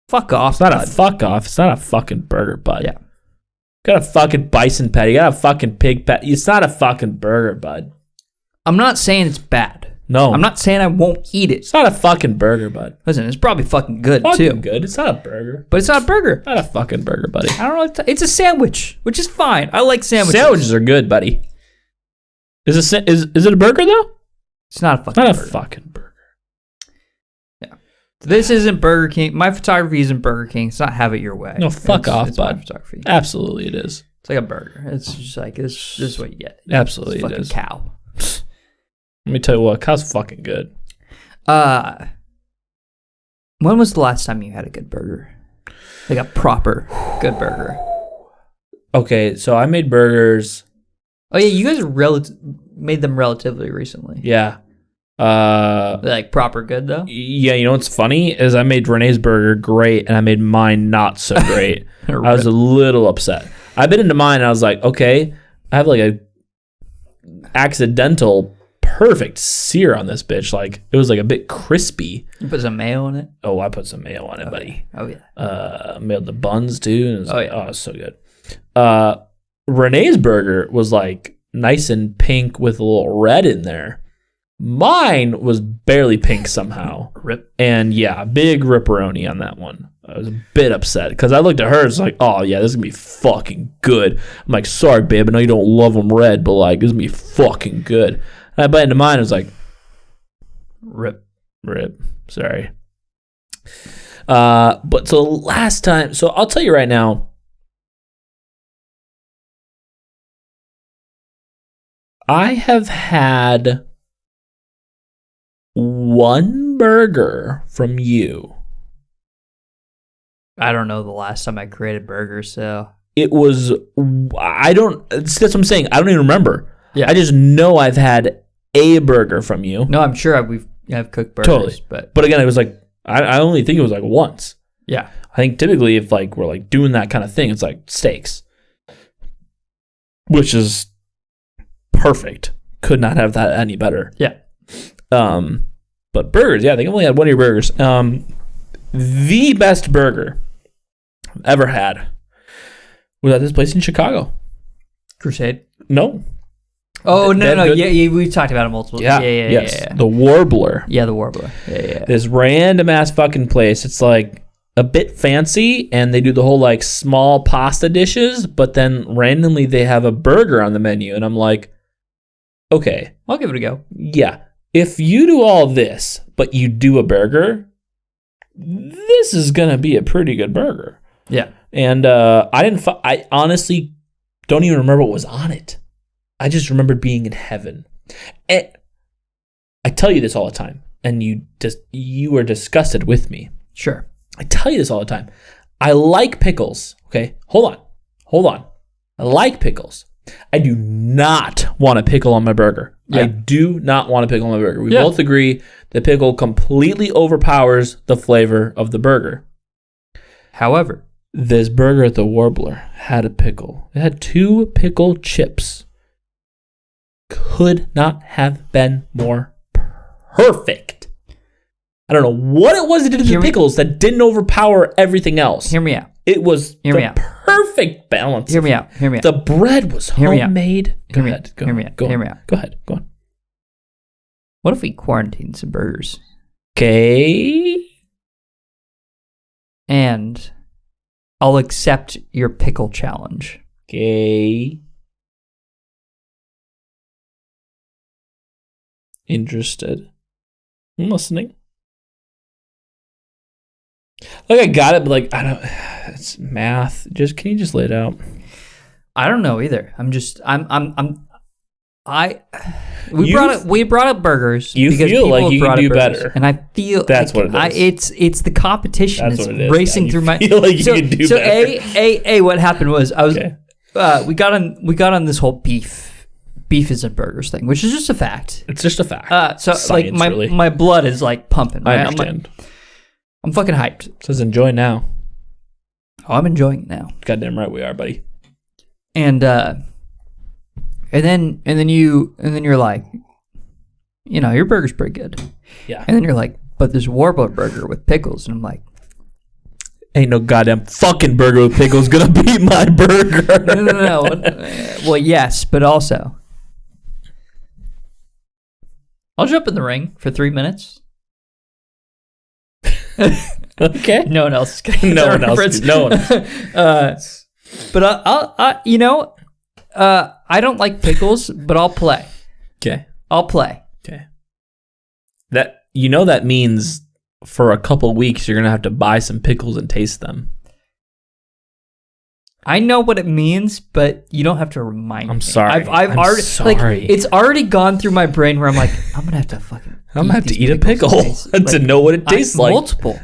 Fuck off. It's not a fuck off. It's not a fucking burger, bud. Yeah. Got a fucking bison patty. Got a fucking pig patty. It's not a fucking burger, bud. I'm not saying it's bad. No. I'm not saying I won't eat it. It's not a fucking burger, bud. Listen, it's probably fucking good fucking too. Good. It's not a burger. But it's not a burger. Not a fucking burger, buddy. I don't know. It's a sandwich, which is fine. I like sandwiches. Sandwiches are good, buddy. Is it a burger though? It's not a fucking burger. Not a fucking burger. Yeah. This isn't Burger King. My photography isn't BurgerKing. It's not have it your way. No, fuck off, it's bud. my photography. Absolutely it is. It's like a burger. It's just like this is what you get. Absolutely it's it is. Cow. Let me tell you what, cow's fucking good. When was the last time you had a good burger? Like a proper good burger. Okay, so I made burgers. Oh yeah, you guys made them relatively recently. Yeah. Like proper good though. Yeah, you know what's funny is I made Renee's burger great and I made mine not so great. I was a little upset. I bit into mine and I was like, okay, I have like a accidental perfect sear on this bitch. Like it was like a bit crispy. You put some mayo in it? Oh, I put some mayo on it, buddy. Oh yeah. Made the buns too. And it was yeah. Oh, it's so good. Renee's burger was like nice and pink with a little red in there. Mine was barely pink somehow. Rip. And yeah, big ripperoni on that one. I was a bit upset because I looked at her. It's like, oh yeah, this is gonna be fucking good. I'm like, sorry, babe, I know you don't love them red, but like, this is gonna be fucking good. And I bite into mine. I was like, rip. Sorry. But so last time, so I'll tell you right now. I have had one burger from you. I don't know the last time I created burgers, so It was, that's what I'm saying. I don't even remember. Yeah. I just know I've had a burger from you. no, I'm sure I've cooked burgers, Totally. but But again, it was like, I only think it was like once. yeah. I think typically if like we're like doing that kind of thing, it's like steaks, which is perfect. Could not have that any better. Yeah. But burgers, yeah, I think I've only had one of your burgers. The best burger I've ever had was at this place in Chicago. Crusade. No. Oh They have no, good- yeah, we've talked about it multiple. Yeah. Yeah. Yes. The Warbler. Yeah, the Warbler. Yeah. This random ass fucking place. It's like a bit fancy and they do the whole like small pasta dishes, but then randomly they have a burger on the menu. And I'm like, okay, I'll give it a go. yeah. If you do all this, but you do a burger, this is going to be a pretty good burger. Yeah. And I honestly don't even remember what was on it. I just remembered being in heaven. And I tell you this all the time, and you are disgusted with me. Sure. I tell you this all the time. I like pickles. Okay, hold on. I like pickles. I do not want a pickle on my burger. Yeah. I do not want a pickle on my burger. We Yeah. both agree the pickle completely overpowers the flavor of the burger. However, This burger at the Warbler had a pickle. It had 2 pickle chips. Could not have been more perfect. I don't know what it was that did to the pickles that didn't overpower everything else. hear me out. It was Hear me the out. perfect balance. Hear me out. Hear me out. The bread was Hear me out. homemade. Go Hear me ahead. out. Go Hear me on. out. Go Hear on. me out. Go ahead. Go on. What if we quarantine some burgers Okay. and I'll accept your pickle challenge? Okay. Interested. I'm listening. Like I got it, but like I don't. It's math. Can you just lay it out? I don't know either. You- We brought up burgers. You because feel people like have you can brought up do burgers, better. and I feel That's like what it is. It's the competition. That's It's what it is. racing Yeah, through you my. feel like you can do so better. what happened was I was Okay. we got on this whole beef isn't burgers thing, which is just a fact. It's just a fact. So like Science, really. my blood is like pumping. I Right? understand. I'm fucking hyped. It says enjoy now. Oh, I'm enjoying it now. Goddamn right we are, buddy. And then you're like, you know, your burger's pretty good. Yeah. And then you're like, but this Warbler burger with pickles, and I'm like, Ain't no goddamn fucking burger with pickles gonna beat my burger. no. Well, yes, but also, I'll jump in the ring for 3 minutes. Okay. No one else is getting No that one else. reference. No one. But I don't like pickles, but I'll play. Okay. I'll play. Okay. That means for a couple weeks you're gonna have to buy some pickles and taste them. I know what it means, but you don't have to remind me. I'm sorry. I've I'm already sorry. like it's already gone through my brain where I'm like, I'm gonna have to fucking. I'm gonna have to these eat a pickles pickle taste- to like, know what it tastes like. Multiple.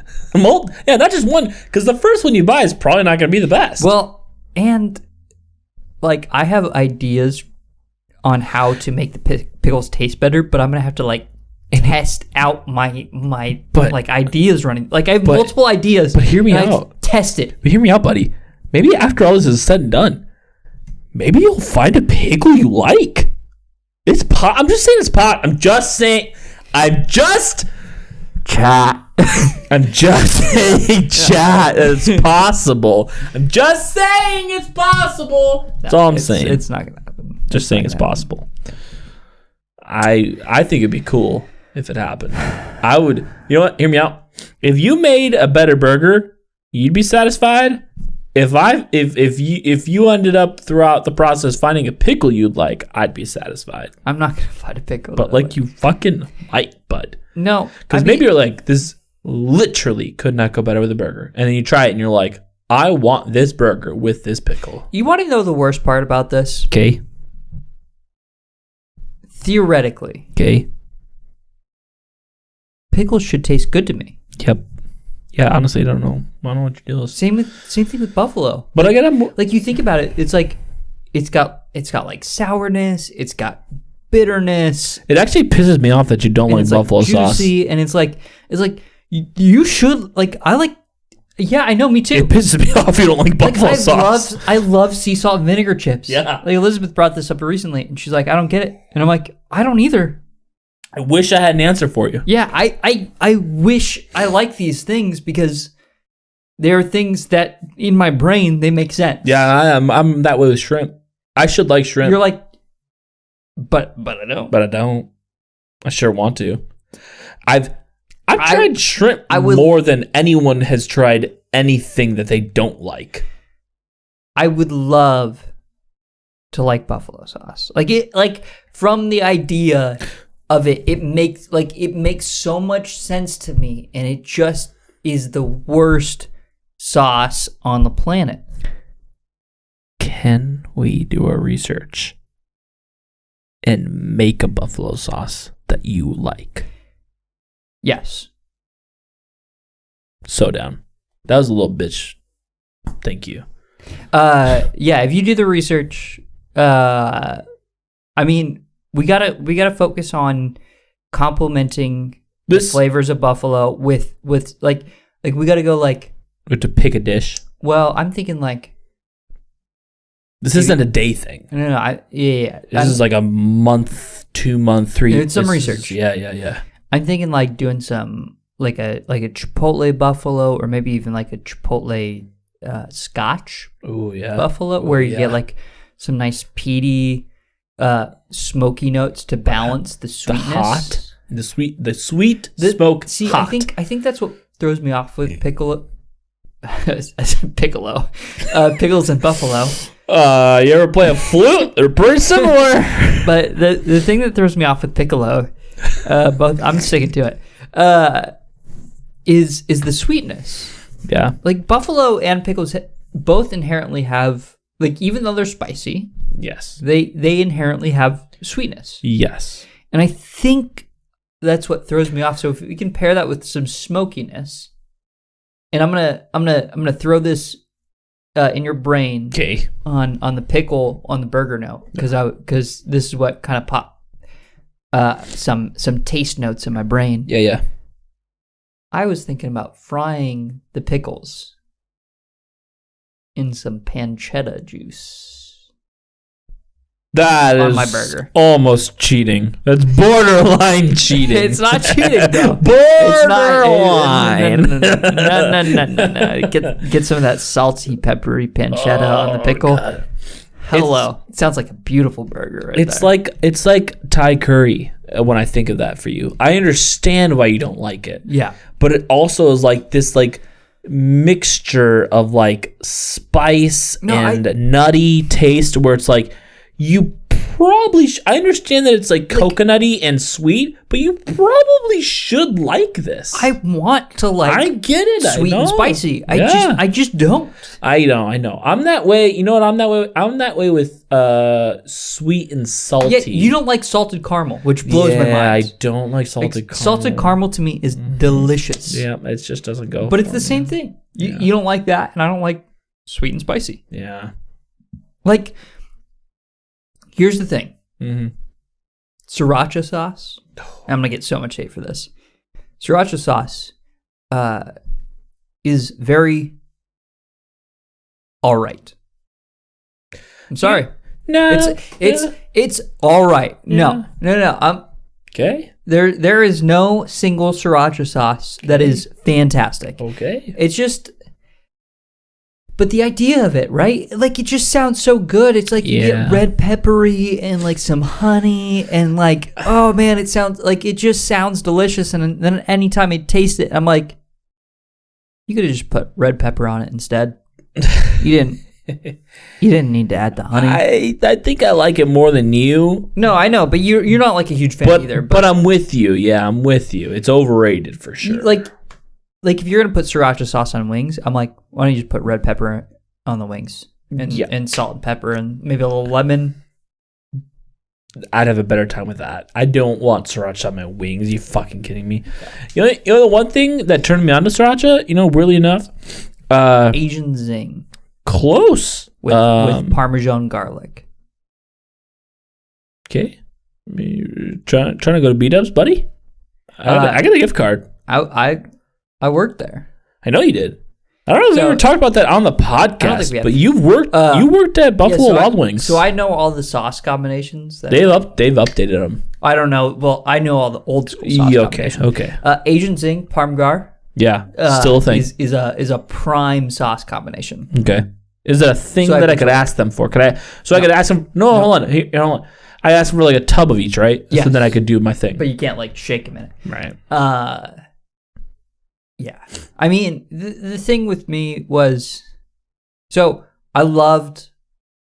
Yeah, not just one, because the first one you buy is probably not gonna be the best. Well, and like I have ideas on how to make the pickles taste better, but I'm gonna have to like test out my But- like ideas running. Like I have but- multiple ideas. but hear me and I out. test it. But hear me out, buddy. Maybe after all this is said and done, maybe you'll find a pickle you like. I'm just saying it's pot. I'm just saying chat. I'm just saying chat. It's possible. I'm just saying it's possible. That's all I'm saying. It's not gonna happen. Just saying it's possible. I think it'd be cool if it happened. I would. You know what? Hear me out. If you made a better burger, you'd be satisfied. If you ended up throughout the process finding a pickle you'd like, I'd be satisfied. I'm not gonna find a pickle. But like you fucking might, bud. No, Because maybe you're like, this literally could not go better with a burger, and then you try it and you're like, I want this burger with this pickle. you want to know the worst part about this? Okay. Theoretically, Okay. pickles should taste good to me. Yep. Yeah, honestly, I don't know. I don't know what your deal is. Same thing with buffalo. But I gotta. Like you think about it, it's like it's got like sourness, it's got bitterness, It actually pisses me off that you don't and like it's buffalo like sauce. juicy, and it's like you should like I like. Yeah, I know, me too. It pisses me off you don't like buffalo Like, sauce. I love sea salt and vinegar chips. Yeah. Like Elizabeth brought this up recently, and she's like, I don't get it, and I'm like, I don't either. I wish I had an answer for you. Yeah, I wish I like these things because there are things that in my brain they make sense. Yeah, I'm that way with shrimp. I should like shrimp, You're like, but I don't. but I don't. I sure want to. I've tried shrimp I would- more than anyone has tried anything that they don't like. I would love to like buffalo sauce. Like from the idea of it, it makes so much sense to me, and it just is the worst sauce on the planet. Can we do a research and make a buffalo sauce that you like? Yes. So down. That was a little bitch. Thank you. Yeah, if you do the research, I mean, we gotta focus on complementing the This flavors of buffalo with like we gotta go like. we have to pick a dish. Well, I'm thinking like This isn't a day thing. no, yeah. This is like a month, 2 month, 3. It's some this is- research. Yeah. I'm thinking like doing some like a Chipotle buffalo, or maybe even like a Chipotle Scotch Oh yeah. buffalo, where you yeah. get like some nice peaty, smoky notes to balance the The sweetness. hot, the sweet The- smoke. See, hot. I think that's what throws me off with piccolo. Piccolo, pickles and buffalo. You ever play a flute? They're pretty similar. But the thing that throws me off with piccolo, both I'm sticking to it, is the sweetness. Yeah. Like buffalo and pickles both inherently have, like, even though they're spicy, Yes. they inherently have sweetness. Yes. And I think that's what throws me off. So if we can pair that with some smokiness, and I'm gonna throw this in your brain Okay. on the pickle on the burger note, because this is what kind of pop some taste notes in my brain. Yeah. I was thinking about frying the pickles in some pancetta juice. That On is my burger. almost cheating. That's borderline cheating. It's not cheating, though. Borderline. No. Get some of that salty, peppery pancetta on the pickle. God. Hello. It sounds like a beautiful burger right It's there. it's like Thai curry when I think of that for you. I understand why you don't like it. Yeah. But it also is like this like mixture of like spice No, and nutty taste where it's like you probably I understand that it's like coconutty and sweet, but you probably should like this. I want to like. I get it. Sweet I and know. spicy. Yeah. I just don't. I know. I'm that way. You know what? I'm that way with sweet and salty. Yeah, you don't like salted caramel, which blows my mind. I don't like salted caramel. Salted caramel to me is delicious. Yeah, it just doesn't go. But it's for the me. same thing. You don't like that, and I don't like sweet and spicy. Yeah. Like, here's the thing. Mm-hmm. Sriracha sauce. I'm gonna get so much hate for this. Sriracha sauce is very all right. I'm sorry. No. It's all right. No. Okay. There is no single sriracha sauce that is fantastic. Okay. It's just, but the idea of it, right? Like, it just sounds so good. It's like you get red peppery and like some honey and like, oh man, it just sounds delicious. And then anytime I taste it, I'm like, you could have just put red pepper on it instead. You didn't need to add the honey. I think I like it more than you. No, I know, but you're not like a huge fan either. But I'm with you. Yeah, I'm with you. It's overrated for sure. Like if you're gonna put sriracha sauce on wings, I'm like, why don't you just put red pepper on the wings and salt and pepper and maybe a little lemon? I'd have a better time with that. I don't want sriracha on my wings. Are you fucking kidding me? You know the one thing that turned me on to sriracha, weirdly enough, Asian zing close with Parmesan garlic. Okay, trying to go to B-Dubs, buddy. I got a gift card. I worked there. I know you did. I don't know if we ever talked about that on the podcast, but you've worked. You worked at Buffalo Wild Wings, so I know all the sauce combinations. They've updated them. I don't know. Well, I know all the old school sauce combinations. Okay. Asian zing, Parmesan. Yeah, still a thing. Is a prime sauce combination. Okay. Is that a thing that I could ask them for? Could I? So I could ask them. No, hold on. Here, hold on. I asked them for like a tub of each, right? Yeah. So then I could do my thing. But you can't like shake them in it. Right. Yeah. I mean, the thing with me was, so I loved.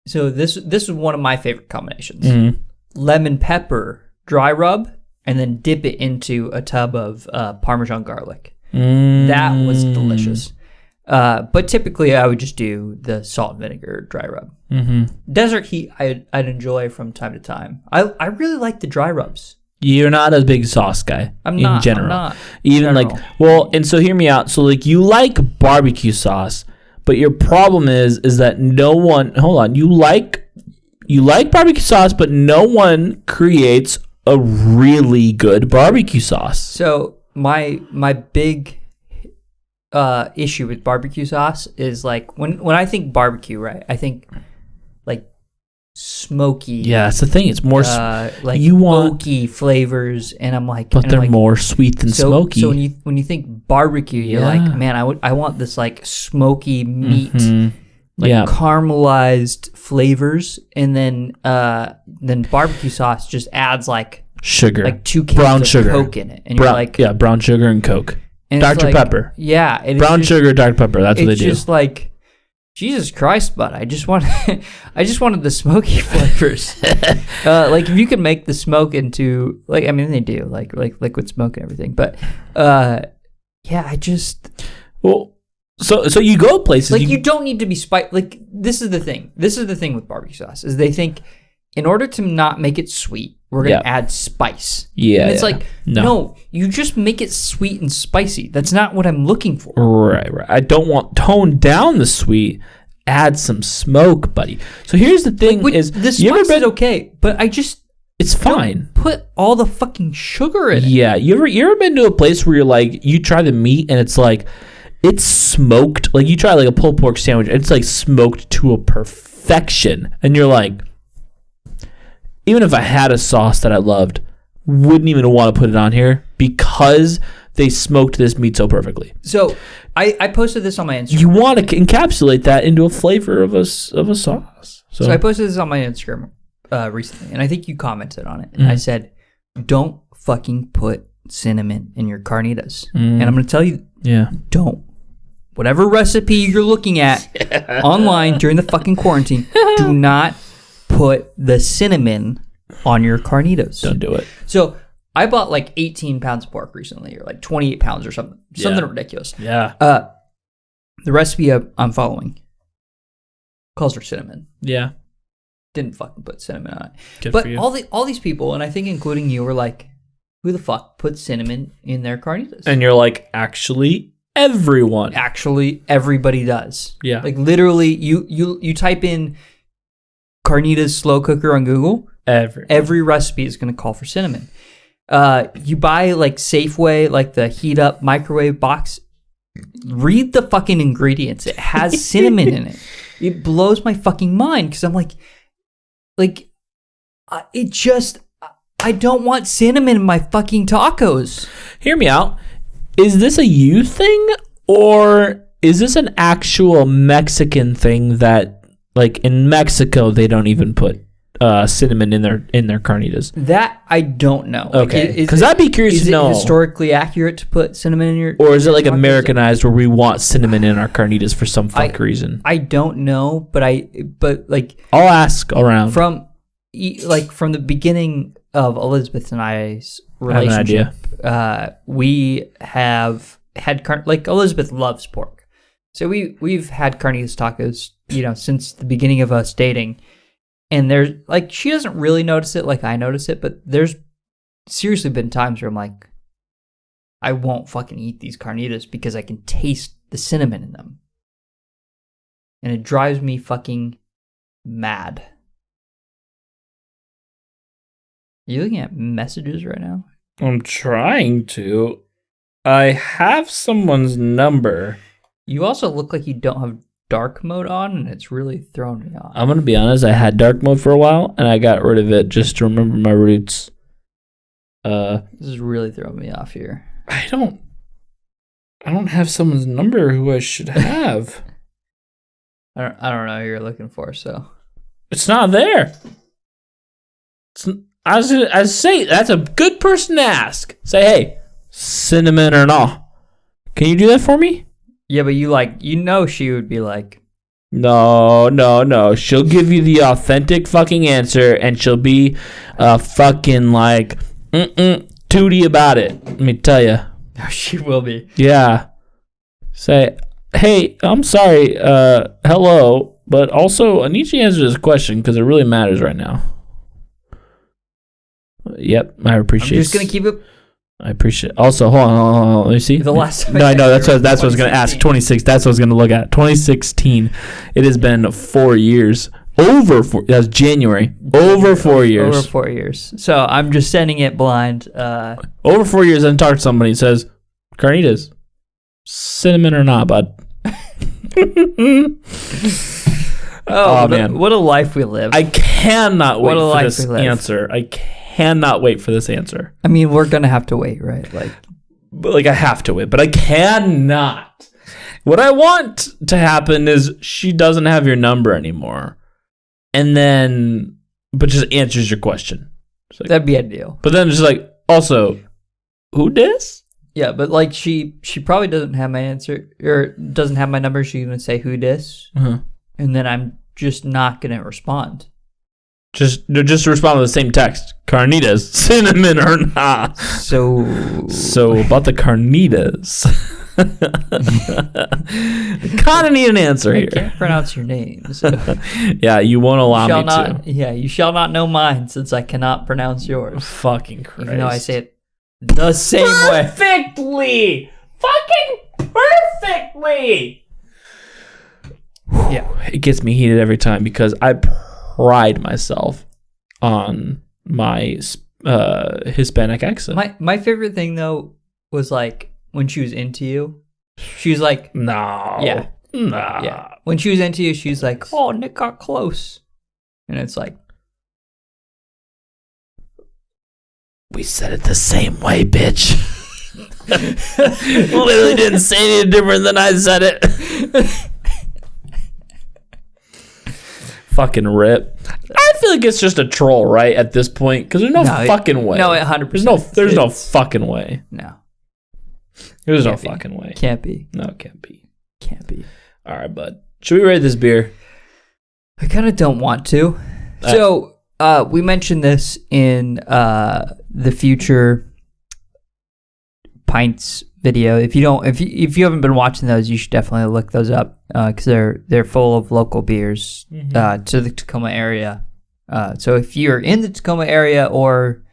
So this was one of my favorite combinations. Mm-hmm. Lemon pepper dry rub, and then dip it into a tub of Parmesan garlic. That was delicious. But typically I would just do the salt and vinegar dry rub. Mm-hmm. Desert heat I'd enjoy from time to time. I really like the dry rubs. You're not a big sauce guy. I'm in not. general. I'm not. Even general. and so hear me out. So like you like barbecue sauce, but your problem is that no one. Hold on. You like barbecue sauce, but no one creates a really good barbecue sauce. So my big issue with barbecue sauce is like when I think barbecue, right? I think like smoky. Yeah, that's the thing. It's more like you want smoky flavors, and I'm like, but they're more sweet than smoky. So when you think barbecue, you're like, man, I want this like smoky meat, caramelized flavors, and then barbecue sauce just adds like sugar, like 2 cans brown of sugar, Coke in it, and you're like, brown sugar and Coke, and Dr. Pepper, brown sugar, Dr. Pepper. That's what they do. It's just like, Jesus Christ, bud! I just wanted the smoky flavors. Like if you could make the smoke into like, I mean they do like liquid smoke and everything, but I just so you go places like you don't need to be like this is the thing with barbecue sauce is they think in order to not make it sweet we're gonna add spice. Yeah, and it's like no, you just make it sweet and spicy. That's not what I'm looking for. Right. I don't want tone down the sweet. Add some smoke, buddy. So here's the thing: is the spice is okay, but it's fine. Put all the fucking sugar in it. Yeah, you ever been to a place where you're like you try the meat and it's like it's smoked, like you try like a pulled pork sandwich, it's like smoked to a perfection, and you're like, even if I had a sauce that I loved, wouldn't even want to put it on here because they smoked this meat so perfectly. So I posted this on my Instagram. You want to encapsulate that into a flavor of a sauce. So I posted this on my Instagram recently, and I think you commented on it. And I said, don't fucking put cinnamon in your carnitas. And I'm going to tell you, don't. Whatever recipe you're looking at online during the fucking quarantine, do not put put the cinnamon on your carnitas. Don't do it. So I bought like 18 pounds of pork recently, or like 28 pounds or something. Something ridiculous. Yeah. The recipe I'm following calls for cinnamon. Yeah. Didn't fucking put cinnamon on it. Good But for you. all these people, and I think including you, were like, who the fuck puts cinnamon in their carnitas? And you're like, actually, everyone. Actually, everybody does. Yeah. Like literally, you type in carnitas slow cooker on Google, every recipe is going to call for cinnamon. You buy like Safeway, like the heat up microwave box. Read the fucking ingredients. It has cinnamon in it. It blows my fucking mind because I'm like, I don't want cinnamon in my fucking tacos. Hear me out. Is this a you thing, or is this an actual Mexican thing that, like, in Mexico they don't even put cinnamon in their carnitas? That I don't know. Okay, because I'd be curious to know. Is it historically accurate to put cinnamon in your? Or is it like tacos? Americanized where we want cinnamon in our carnitas for some fuck reason? I don't know, but I'll ask around. From the beginning of Elizabeth and I's relationship, we have had Elizabeth loves pork, so we've had carnitas tacos, since the beginning of us dating. And there's she doesn't really notice it like I notice it, but there's seriously been times where I'm like, I won't fucking eat these carnitas because I can taste the cinnamon in them. And it drives me fucking mad. Are you looking at messages right now? I'm trying to. I have someone's number. You also look like you don't have dark mode on, and it's really throwing me off. I'm gonna be honest. I had dark mode for a while, and I got rid of it just to remember my roots. This is really throwing me off here. I don't have someone's number who I should have. I don't know who you're looking for, so It's not there. I say that's a good person to ask. Say, hey, cinnamon or not? Can you do that for me? yeah, but she would be like, No. She'll give you the authentic fucking answer, and she'll be fucking like, tooty about it. Let me tell you. oh, she will be. Yeah. Say, hey, I'm sorry. Hello, but also I need you to answer this question because it really matters right now. Yep, I appreciate. I'm just gonna keep it. I appreciate. Also, hold on. Let me see. The last time No, I know that's what I was going to ask. 26. That's what I was going to look at. 2016. It has been 4 years. That's January. Over 4 years. Over 4 years. So I'm just sending it blind. Over 4 years, and talk to somebody and says, "Carnitas, cinnamon or not, bud?" Man, what a life we live. I cannot wait for this answer. I cannot wait for this answer. I mean, we're gonna have to wait, right? But I have to wait, but I cannot. What I want to happen is she doesn't have your number anymore, but just answers your question. That'd be ideal. But then it's just also, who dis? Yeah, but she probably doesn't have my answer or doesn't have my number. She's gonna say who dis, and then I'm just not gonna respond. Just respond with the same text. Carnitas, cinnamon or not. So about the carnitas. Kind of need an answer here. I can't pronounce your name. So. Yeah, you won't allow me to. Yeah, you shall not know mine since I cannot pronounce yours. Fucking Christ. Even though I say it the same way. Perfectly! Fucking perfectly! Yeah. It gets me heated every time because I pride myself on my Hispanic accent. My favorite thing though was when she was into you, she was like, no, yeah, nah. yeah. When she was into you, she's like, oh, Nick got close, and it's like, we said it the same way, bitch. Literally didn't say anything different than I said it. Fucking rip. I feel like it's just a troll, right? At this point, because there's no fucking way. No, 100%. There's no fucking way. No. There's no fucking way. Can't be. No, it can't be. Can't be. All right, bud. Should we rate this beer? I kind of don't want to, So we mentioned this in the future Pints video. If you haven't been watching those, you should definitely look those up because they're full of local beers to the Tacoma area. So if you're in the Tacoma area or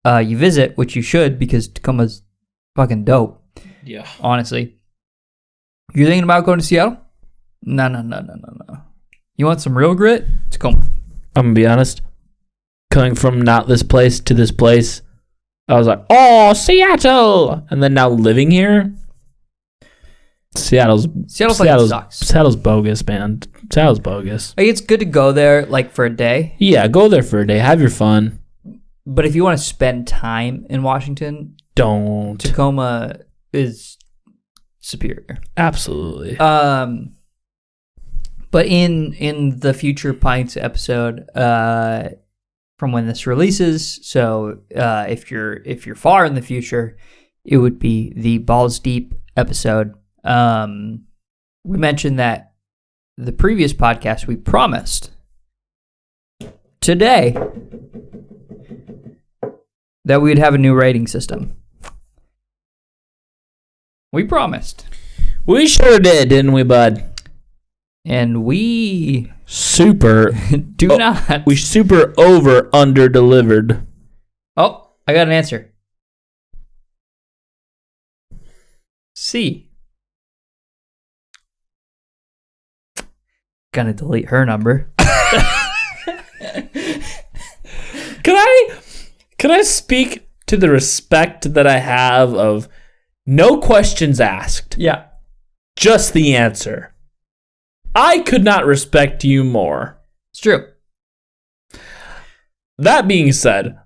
you visit, which you should because Tacoma's fucking dope. Yeah. Honestly. You're thinking about going to Seattle? No. You want some real grit? Tacoma. I'm going to be honest. Coming from not this place to this place, I was like, oh, Seattle! And then now living here, Seattle's sucks. Seattle's bogus, man. Seattle's bogus. Like, it's good to go there, like, for a day. Yeah, go there for a day. Have your fun. But if you want to spend time in Washington, don't. Tacoma is superior. Absolutely. But in the future Pints episode, from when this releases, so if you're far in the future, it would be the Balls Deep episode. We mentioned that the previous podcast we promised today that we'd have a new rating system. We promised. We sure did, didn't we, bud? And we super not. We super over under delivered. Oh, I got an answer. C. Gonna delete her number. Can I speak to the respect that I have of no questions asked? Yeah. Just the answer. I could not respect you more. It's true. That being said,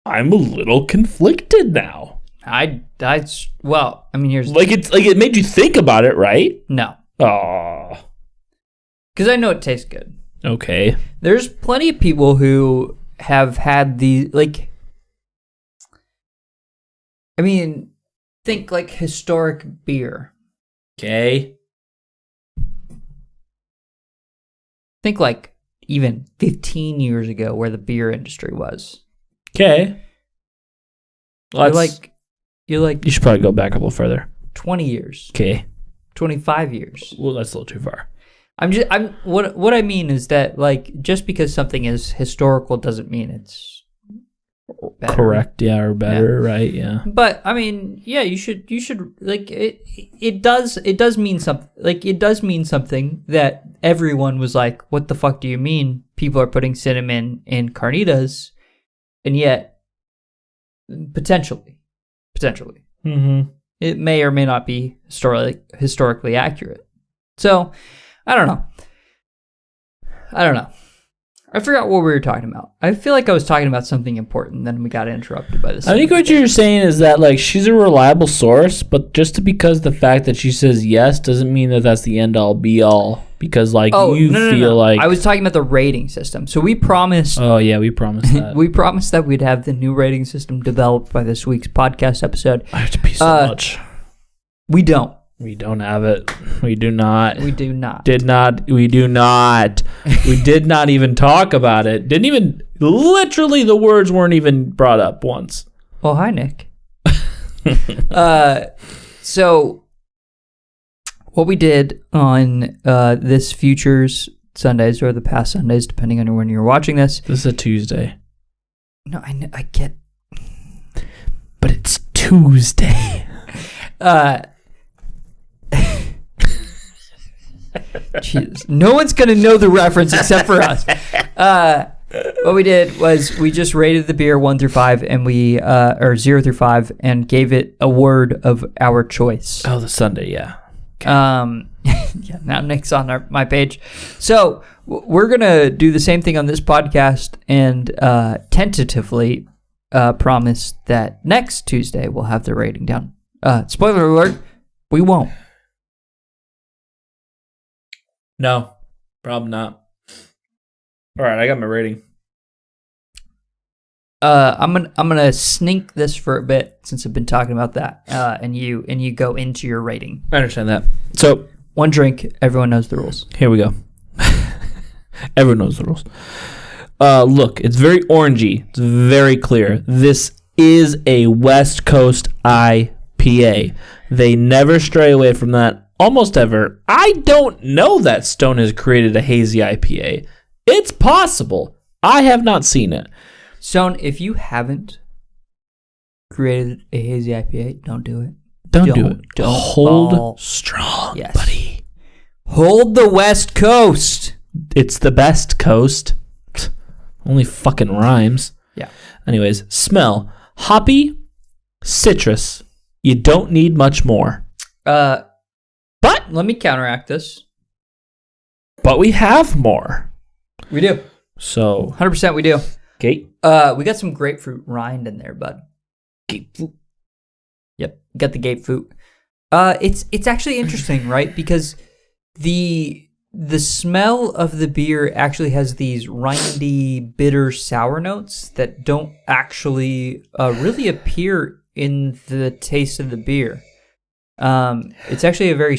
I'm a little conflicted now. Well, I mean, here's it made you think about it, right? no, Oh, because I know it tastes good. okay. There's plenty of people who have had the I mean, think like historic beer. Okay. Think like even 15 years ago where the beer industry was. Okay. You're like You should probably go back a little further. 20 years, Okay. 25 years. Well, that's a little too far. What I mean is that, like, just because something is historical doesn't mean it's better. Correct, yeah, or better, right? Yeah. But I mean, yeah, you should like it does mean something. Like, it does mean something that everyone was like, "What the fuck do you mean? People are putting cinnamon in carnitas," and yet potentially, Mm-hmm. it may or may not be historically accurate. So, I don't know. I forgot what we were talking about. I feel like I was talking about something important, then we got interrupted by this. I think what you're saying is that, like, she's a reliable source, but just because the fact that she says yes doesn't mean that that's the end all be all. Because, like, feel like I was talking about the rating system. So we promised. Oh yeah, we promised that. We promised that we'd have the new rating system developed by this week's podcast episode. I have to pee so much. We don't. We don't have it. We do not. We do not. We do not. We did not even talk about it. Didn't even. Literally, the words weren't even brought up once. Oh, hi, Nick. So, what we did on this Futures Sundays or the past Sundays, depending on when you're watching this. This is a Tuesday. No, I get. But it's Tuesday. Jesus. No one's going to know the reference except for us. What we did was we just rated the beer 1 through 5 and or 0 through 5 and gave it a word of our choice. Oh, the Sunday, yeah. Okay. Yeah, now Nick's on my page. So we're going to do the same thing on this podcast and tentatively promise that next Tuesday we'll have the rating down. Spoiler alert, we won't. No, probably not. All right, I got my rating. I'm gonna snink this for a bit since I've been talking about that, and you go into your rating. I understand that. So 1 drink, everyone knows the rules. here we go. Everyone knows the rules. Look, it's very orangey. It's very clear. This is a West Coast IPA. They never stray away from that, almost ever. I don't know that Stone has created a hazy IPA. It's possible. I have not seen it. Stone, if you haven't created a hazy IPA, don't do it. Don't do it. Don't Hold fall. strong, Yes. buddy. Hold the West Coast. It's the best coast. Only fucking rhymes. Yeah. Anyways, smell. Hoppy, citrus. You don't need much more. But let me counteract this. But we have more. We do. So, 100% we do. okay. We got some grapefruit rind in there, bud. Grapefruit. Yep, got the grapefruit. It's actually interesting, right? Because the smell of the beer actually has these rindy, bitter, sour notes that don't actually really appear in the taste of the beer. It's actually a very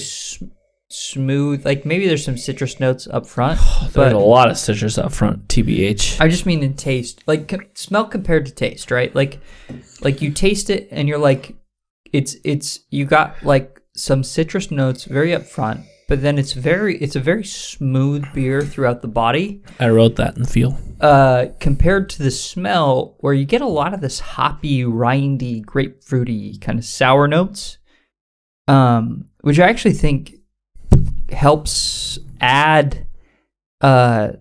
smooth, like maybe there's some citrus notes up front. There's a lot of citrus up front, TBH. I just mean in taste, like smell compared to taste, right? Like you taste it and you're like, it's you got like some citrus notes very up front, but then it's a very smooth beer throughout the body. I wrote that in the feel. Compared to the smell, where you get a lot of this hoppy, rindy, grapefruity kind of sour notes, which I actually think helps add to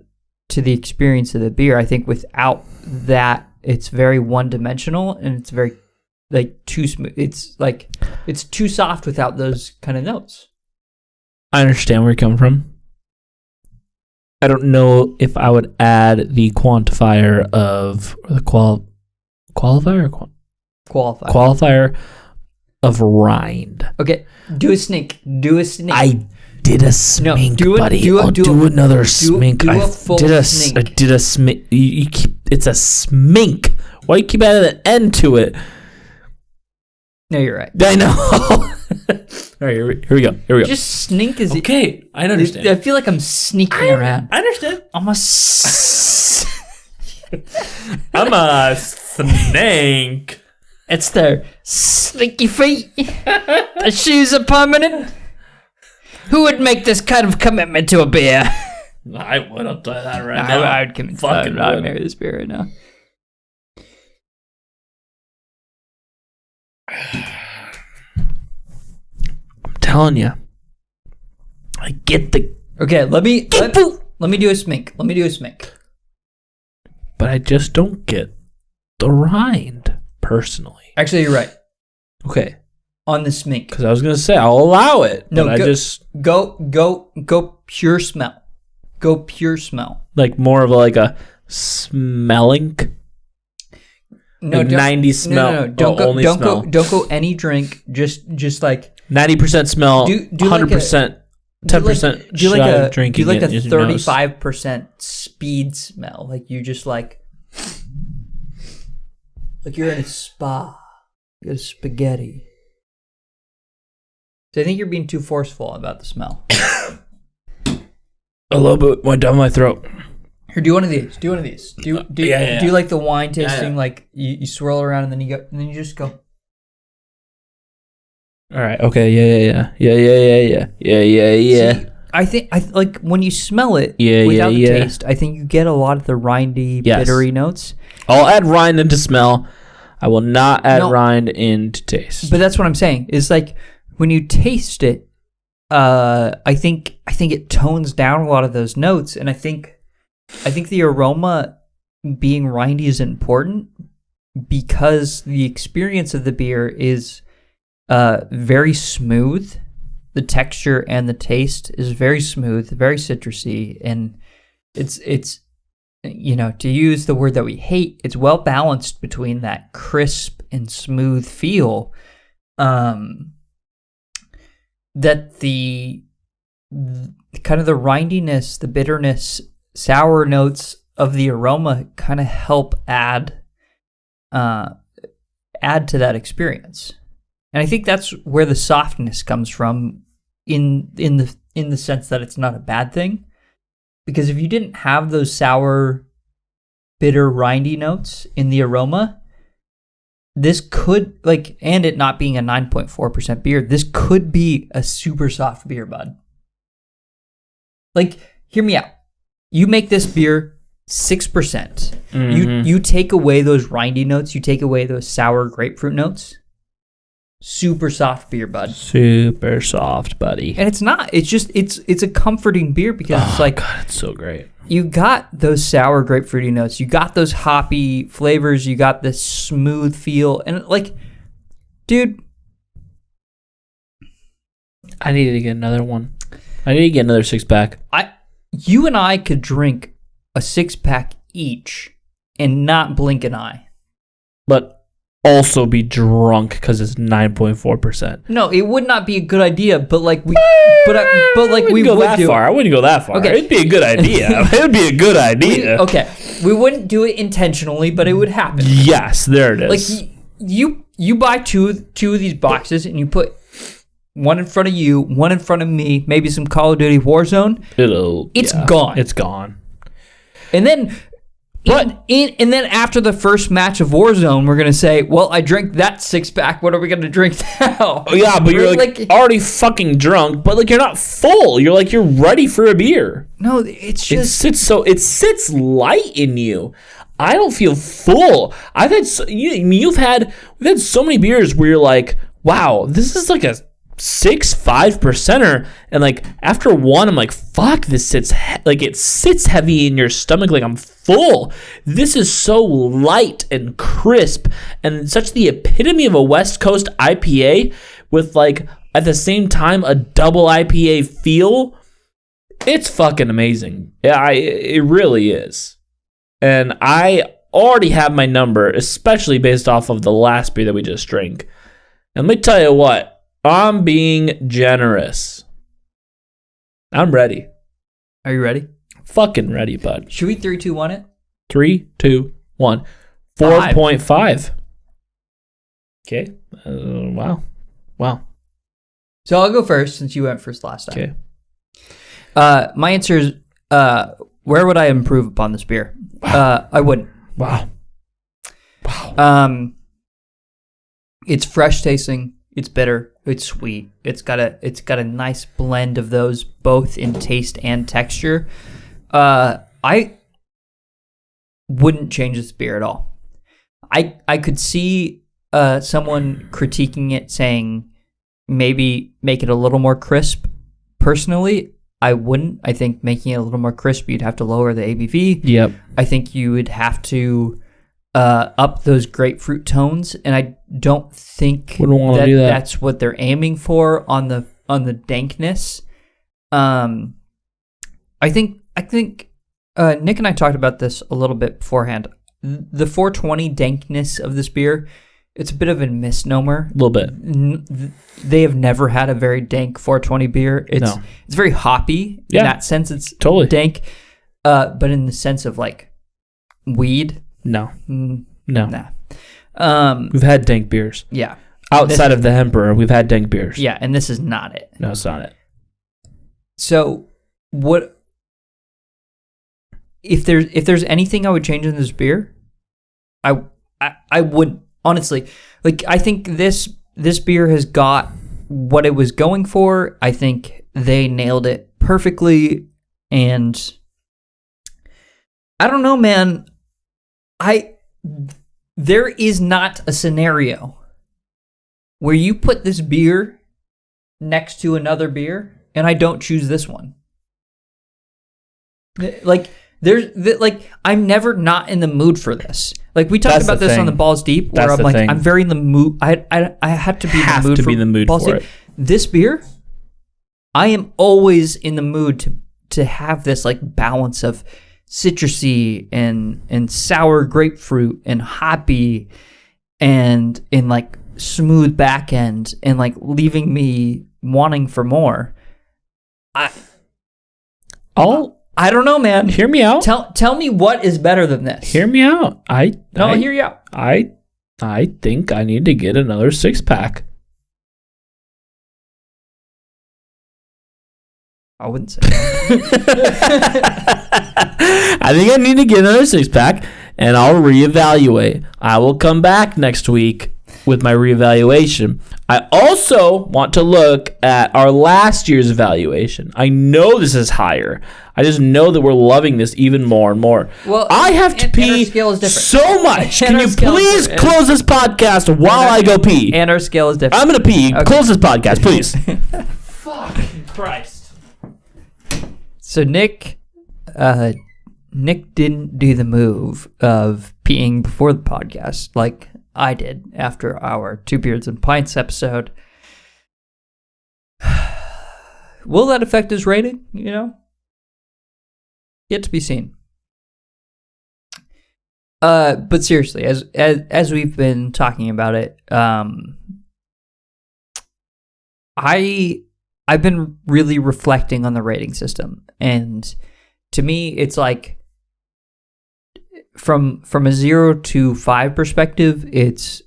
the experience of the beer. I think without that, it's very one-dimensional and it's very like too smooth. It's too soft without those kind of notes. I understand where you're coming from. I don't know if I would add the quantifier of or the qualifier of rind. Okay, do a snink. I did a smink, buddy. I'll do another smink. Do a full snink. I did a smink. You keep, it's a smink. Why you keep adding an N to it? No, you're right. I know. All right, here we go. Just snink is okay. I understand. I feel like I'm sneaking around. I understand. I'm a snake. It's their slinky feet. The shoes are permanent. Who would make this kind of commitment to a beer? I would. I'll tell you that right now. I would commit to that. I'd marry this beer right now. I'm telling you. I get the... Okay, let me do a smink. But I just don't get the rind, personally. Actually, you're right. Okay. On the smink. Because I was going to say, I'll allow it. No, but go pure smell. Go pure smell. Like more of a smelling? No, like 90 smell. No. Don't go any drink. Just like 90% smell. Do 100%. 10% do like a drinking. Do like a using your nose. 35% speed smell. Like you just like you're in a spa. You got a spaghetti. So I think you're being too forceful about the smell. A little bit went down my throat. Here, do one of these. Do Yeah. like the wine tasting, Yeah. like you swirl around and then you just go. All right. Okay. Yeah. See, I think like when you smell it without the taste, I think you get a lot of the rindy, bittery notes. I'll add rind into smell. I will not add rind into taste. But that's what I'm saying. Is like when you taste it, I think it tones down a lot of those notes, and I think the aroma being rindy is important because the experience of the beer is very smooth. The texture and the taste is very smooth, very citrusy, and it's to use the word that we hate, it's well balanced between that crisp and smooth feel. That the kind of the rindiness, the bitterness, sour notes of the aroma kind of help add to that experience. And I think that's where the softness comes from in the sense that it's not a bad thing. Because if you didn't have those sour bitter, rindy notes in the aroma. This could, and it not being a 9.4% beer, this could be a super soft beer, bud. Hear me out. You make this beer 6%. You take away those rindy notes, you take away those sour grapefruit notes. Super soft beer, bud. Super soft, buddy. And it's not. It's just it's a comforting beer because it's God, it's so great. You got those sour grapefruity notes, you got those hoppy flavors, you got this smooth feel, and dude, I need to get another one. I need to get another 6-pack. You and I could drink a 6-pack each and not blink an eye. But also be drunk because it's 9.4%. No, it would not be a good idea, but we would go that do far. I wouldn't go that far. Okay. It'd be a good idea. It'd be a good idea. We wouldn't do it intentionally, but it would happen. Yes, there it is. You buy two of these boxes and you put one in front of you, one in front of me, maybe some Call of Duty Warzone. It's gone. It's gone. And then and then after the first match of Warzone, we're going to say, well, I drank that 6-pack. What are we going to drink now? Oh, yeah, but you're already fucking drunk, but you're not full. You're ready for a beer. No, it's just... It sits light in you. I don't feel full. We've had so many beers where you're like, wow, this is like a 6.5%er, and after one I'm like, fuck, this sits it sits heavy in your stomach, I'm full. This is so light and crisp and such the epitome of a West Coast IPA with at the same time a double IPA feel. It's fucking amazing. It really is. And I already have my number, especially based off of the last beer that we just drank. And let me tell you what, I'm being generous. I'm ready. Are you ready? Fucking ready, bud. Should we 3, 2, 1 it? 3, 2, 1. 4.5. Okay. Wow. So I'll go first since you went first last time. Okay. My answer is, where would I improve upon this beer? I wouldn't. Wow. It's fresh tasting. It's bitter. It's sweet. It's got a nice blend of those, both in taste and texture. I wouldn't change this beer at all. I could see someone critiquing it, saying maybe make it a little more crisp. Personally, I wouldn't. I think making it a little more crisp, you'd have to lower the ABV. Yep. I think you would have to up those grapefruit tones, and I don't think that's what they're aiming for on the dankness. I think Nick and I talked about this a little bit beforehand. The 420 dankness of this beer, it's a bit of a misnomer. A little bit. They have never had a very dank 420 beer. It's very hoppy. Yeah. In that sense, it's totally dank. But in the sense of weed, no. Nah. We've had dank beers. Yeah. Outside of the Emperor, we've had dank beers. Yeah, and this is not it. No, it's not it. So, what if there's anything I would change in this beer? I would, honestly. I think this beer has got what it was going for. I think they nailed it perfectly, and I don't know, man. There is not a scenario where you put this beer next to another beer and I don't choose this one. I'm never not in the mood for this. We talked about this on the Balls Deep, where I'm very in the mood. I had to be in the mood for Balls Deep. This beer, I am always in the mood to have this balance of citrusy and sour grapefruit and hoppy and smooth back end and leaving me wanting for more. I don't know, man. Hear me out. Tell me what is better than this. Hear me out. I'll hear you out. I think I need to get another 6-pack. I wouldn't say that. I think I need to get another 6-pack. and I'll reevaluate. I will come back next week with my reevaluation. I also want to look at our last year's evaluation. I know this is higher. I just know that we're loving this even more and more. Well, I have to and pee our scale is different. so much. And Can our you scale is please different. close this podcast while I go pee? And our scale is different. I'm going to pee. Okay. Close this podcast, please. Fucking Christ. So Nick didn't do the move of peeing before the podcast like I did after our Two Beards and Pints episode. Will that affect his rating? You know? Yet to be seen. But seriously, as we've been talking about it, I've been really reflecting on the rating system, and to me, it's like from a 0 to 5 perspective, it's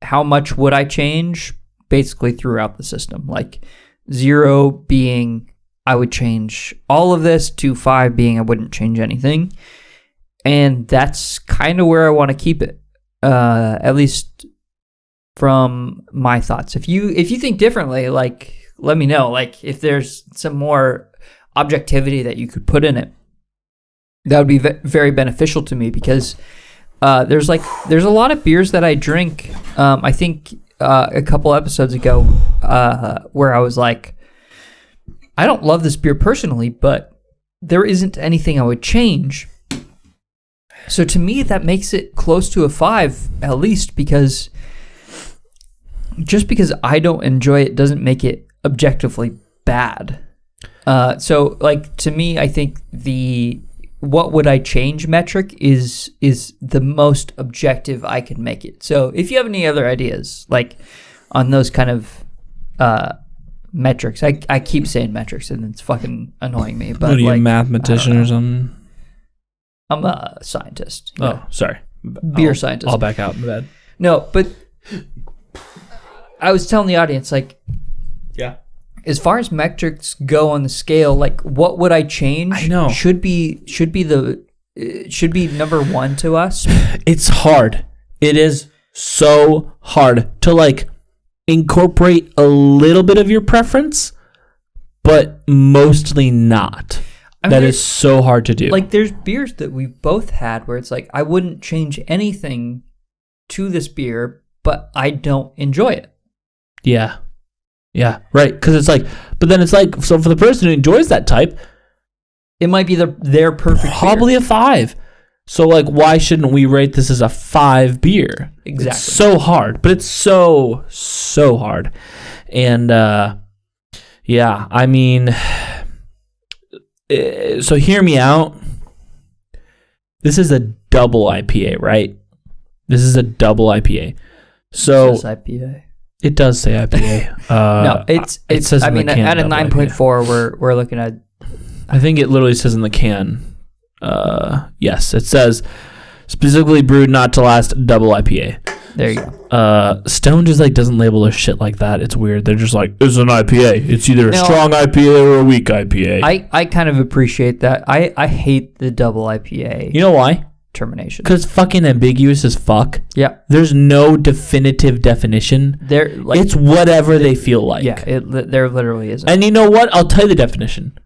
how much would I change basically throughout the system. Like 0 being I would change all of this, to 5 being I wouldn't change anything, and that's kind of where I want to keep it, at least from my thoughts. If you think differently, like, let me know. Like, if there's some more objectivity that you could put in it, that would be very beneficial to me, because there's a lot of beers that I drink. I think a couple episodes ago where I was like, I don't love this beer personally, but there isn't anything I would change. So to me, that makes it close to a 5 at least, because just because I don't enjoy it doesn't make it objectively bad. So like, to me, I think the what would I change metric is the most objective I can make it. So if you have any other ideas like on those kind of metrics, I keep saying metrics and it's fucking annoying me, but what are you, like, a mathematician or something? I'm a scientist. Oh, sorry. Beer scientist. I'll back out. My bad. No, but I was telling the audience, like, Yeah. as far as metrics go on the scale, like, what would I change? I know. Should be number 1 to us. It's hard. It is so hard to like incorporate a little bit of your preference, but mostly not. I mean, That is so hard to do. Like, there's beers that we've both had where it's like, I wouldn't change anything to this beer, but I don't enjoy it. Yeah. Yeah, right. Because it's like, but then it's like, so for the person who enjoys that type, It might be their perfect probably beer. a 5. So like, why shouldn't we rate this as a 5 beer? Exactly. It's so hard, but it's so hard. And yeah, I mean, so hear me out. This is a double IPA, right? This is a double IPA. So It says IPA. it does say IPA. No, it says I in the mean, can at a double 9.4, we're looking at. I think it literally says in the can. Yes, it says specifically brewed not to last double IPA. There you go. Stone just like doesn't label their shit like that. It's weird. They're just like, it's an IPA. It's either a No. strong IPA or a weak IPA. I kind of appreciate that. I hate the double IPA You know why? termination. Because it's fucking ambiguous as fuck. Yeah, There's no definitive definition. they're like, It's whatever they feel like. yeah, there literally isn't. And you know what? I'll tell you the definition.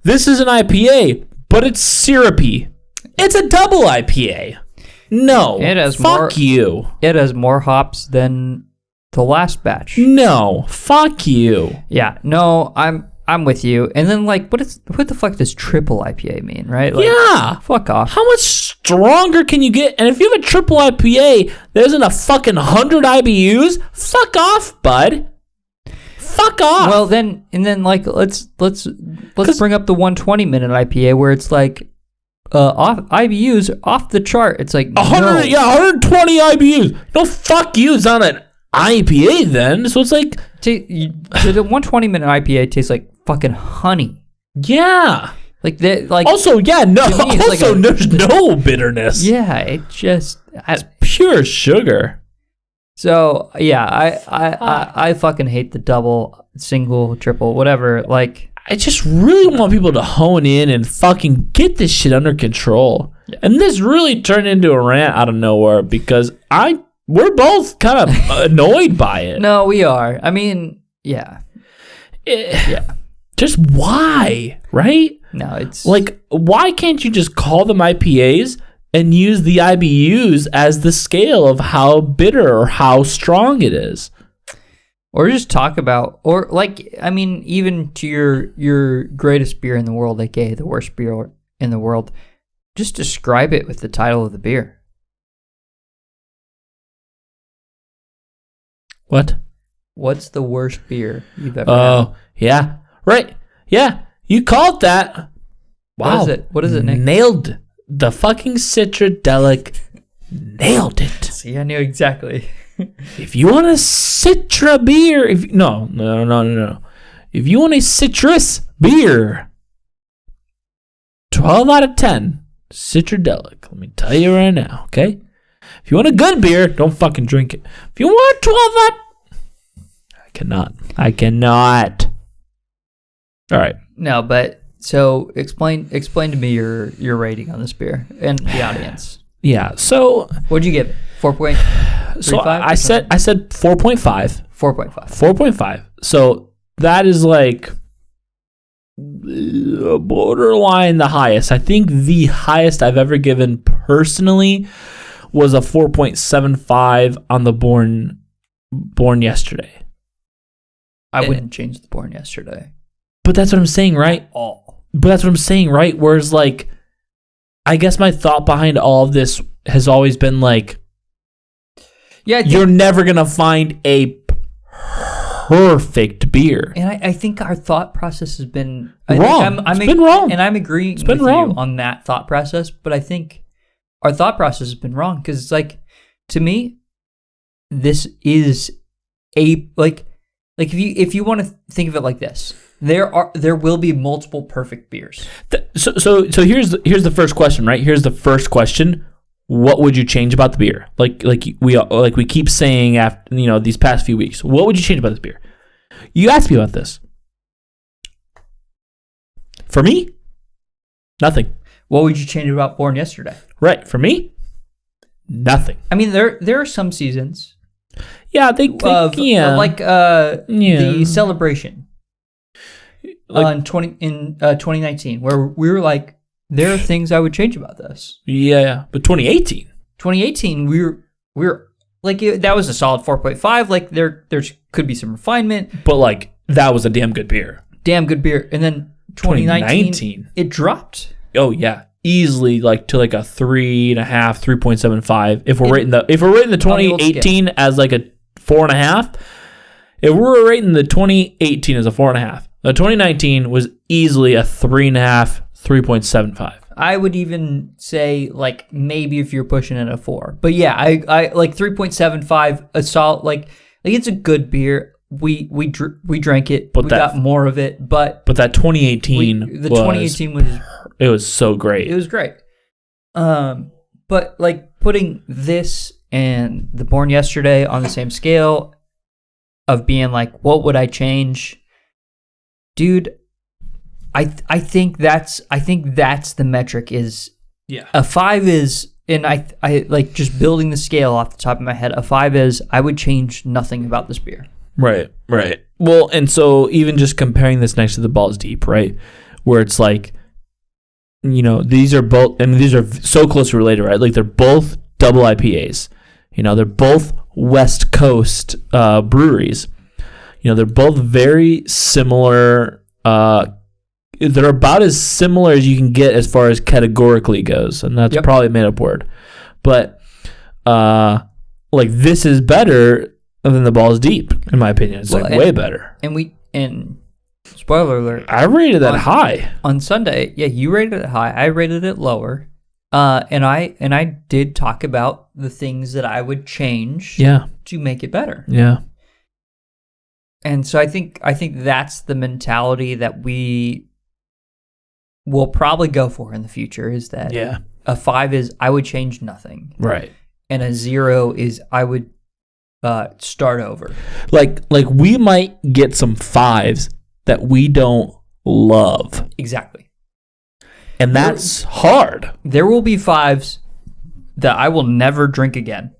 This is an IPA, but it's syrupy. It's a double IPA. No. It has fuck more- you. It has more hops than the last batch. No. Fuck you. Yeah, no, I'm with you. And then like, what the fuck does triple IPA mean, right? Like, Yeah. fuck off. How much stronger can you get? And if you have a triple IPA that isn't a fucking 100 IBUs, fuck off, bud. Fuck off. Well, then like, let's bring up the 120-minute IPA where it's like, off IBUs off the chart. It's like 100, no. yeah, 120 IBUs. No, fuck you. It's not an IPA then. So it's like, The 120-minute IPA tastes like fucking honey. yeah. Like that. Like Also, yeah, no. To me, it's like Also, a- there's no bitterness. yeah, it just. Pure sugar. So yeah, I fucking hate the double, single, triple, whatever. Like I just really want people to hone in and fucking get this shit under control. Yeah. And this really turned into a rant out of nowhere because we're both kind of annoyed by it. No, we are. I mean, yeah. Yeah. Just why, right? No, it's like, why can't you just call them IPAs and use the IBUs as the scale of how bitter or how strong it is? Or just talk about, or like, I mean, even to your greatest beer in the world, aka the worst beer in the world, just describe it with the title of the beer. What? What's the worst beer you've ever had? Oh, yeah. Right. Yeah. You called that. Wow. What is it, Nick? Nailed the fucking Citradelic. Nailed it. See, I knew exactly. If you want a Citra beer, no. If you want a citrus beer, 12 out of 10, Citradelic. Let me tell you right now, okay? If you want a good beer, don't fucking drink it. If you want 12 out, I cannot. All right. No, but so explain to me your rating on this beer and the audience. Yeah. So what'd you give it? 4.35? So I said 4.5. 4.5. 4.5. So that is like borderline the highest. I think the highest I've ever given personally was a 4.75 on the Born Yesterday. I wouldn't change the Born Yesterday. But that's what I'm saying, right? But that's what I'm saying, right? Whereas, like, I guess my thought behind all of this has always been like, yeah, you're never gonna find a perfect beer. And I think our thought process has been wrong. It's been wrong, and I'm agreeing with you on that thought process. But I think our thought process has been wrong because it's like, to me, this is a like if you want to think of it like this, there will be multiple perfect beers. So here's the first question, right? Here's the first question. What would you change about the beer? Like we keep saying after these past few weeks. What would you change about this beer? You asked me about this. For me, nothing. What would you change about Born Yesterday? Right. For me, nothing. I mean, there are some seasons. Yeah, the celebration in 2019, where we were like, there are things I would change about this. Yeah, but 2018, we were like, that was a solid 4.5. Like there could be some refinement, but like that was a damn good beer. And then 2019 it dropped. Oh yeah, easily like to like a 3.5, 3.75. If we're rating the 2018 as like a 4.5, if we're rating the 2018 as a 4.5, the 2019 was easily a 3.5, 3.75. I would even say like maybe if you're pushing it a 4, but yeah, I like 3.75, a solid like it's a good beer. We drank it. We got more of it, but that 2018 2018 was it was so great. It was great. But like putting this and the Born Yesterday on the same scale of being like, what would I change, dude? I think that's the metric is a 5 is, and I like just building the scale off the top of my head. A 5 is I would change nothing about this beer. Right. Well, and so even just comparing this next to the Balls Deep, right, where it's like, these are both, and these are so closely related, right? Like they're both double IPAs. They're both West Coast breweries. They're both very similar. They're about as similar as you can get as far as categorically goes, and that's probably a made-up word. But like this is better than the Balls Deep, in my opinion. It's way better. And spoiler alert, I rated that high on Sunday. Yeah, you rated it high. I rated it lower. And I did talk about the things that I would change to make it better. Yeah. And so I think that's the mentality that we will probably go for in the future, is that a 5 is I would change nothing. Right. And a 0 is I would start over. Like we might get some 5s that we don't love. Exactly. And that's hard. There will be 5s that I will never drink again.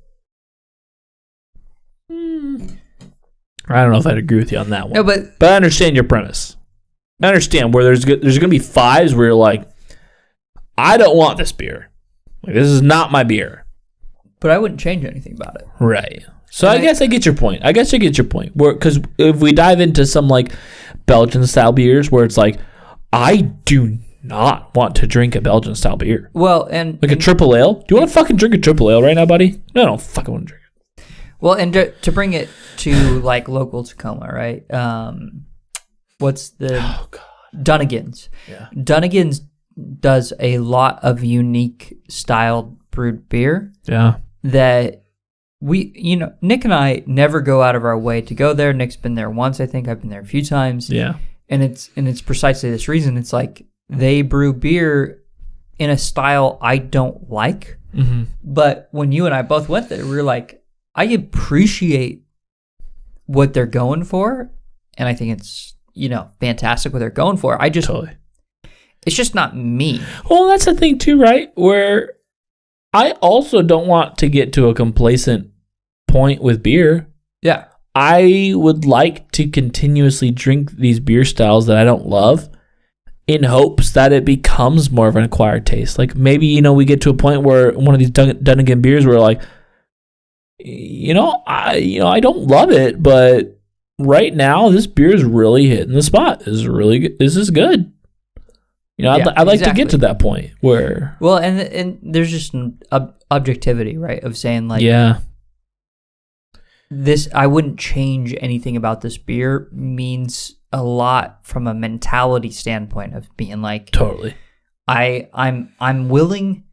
I don't know if I'd agree with you on that one. No, but I understand your premise. I understand where there's going to be 5s where you're like, I don't want this beer. Like, this is not my beer. I wouldn't change anything about it. Right. So I guess I get your point. Because if we dive into some like Belgian style beers where it's like, I do not want to drink a Belgian style beer. Well, and a triple ale. Do you want to fucking drink a triple ale right now, buddy? No, I don't fucking want to drink it. Well, and to bring it to like local Tacoma, right? What's the Dunnigan's? Yeah. Dunnigan's does a lot of unique styled brewed beer. Yeah. That Nick and I never go out of our way to go there. Nick's been there once, I think. I've been there a few times. Yeah. And it's precisely this reason. It's like they brew beer in a style I don't like. Mm-hmm. But when you and I both went there, we were like, I appreciate what they're going for. And I think it's, fantastic what they're going for. Totally. It's just not me. Well, that's the thing too, right? Where I also don't want to get to a complacent point with beer. Yeah. I would like to continuously drink these beer styles that I don't love in hopes that it becomes more of an acquired taste. Like maybe, we get to a point where one of these Dunnigan beers we're like, I don't love it, but right now this beer is really hitting the spot. This is really good. This is good. I'd like to get to that point where... Well, and there's just an objectivity, right, of saying like... Yeah. This, I wouldn't change anything about this beer means a lot from a mentality standpoint of being like... Totally. I'm willing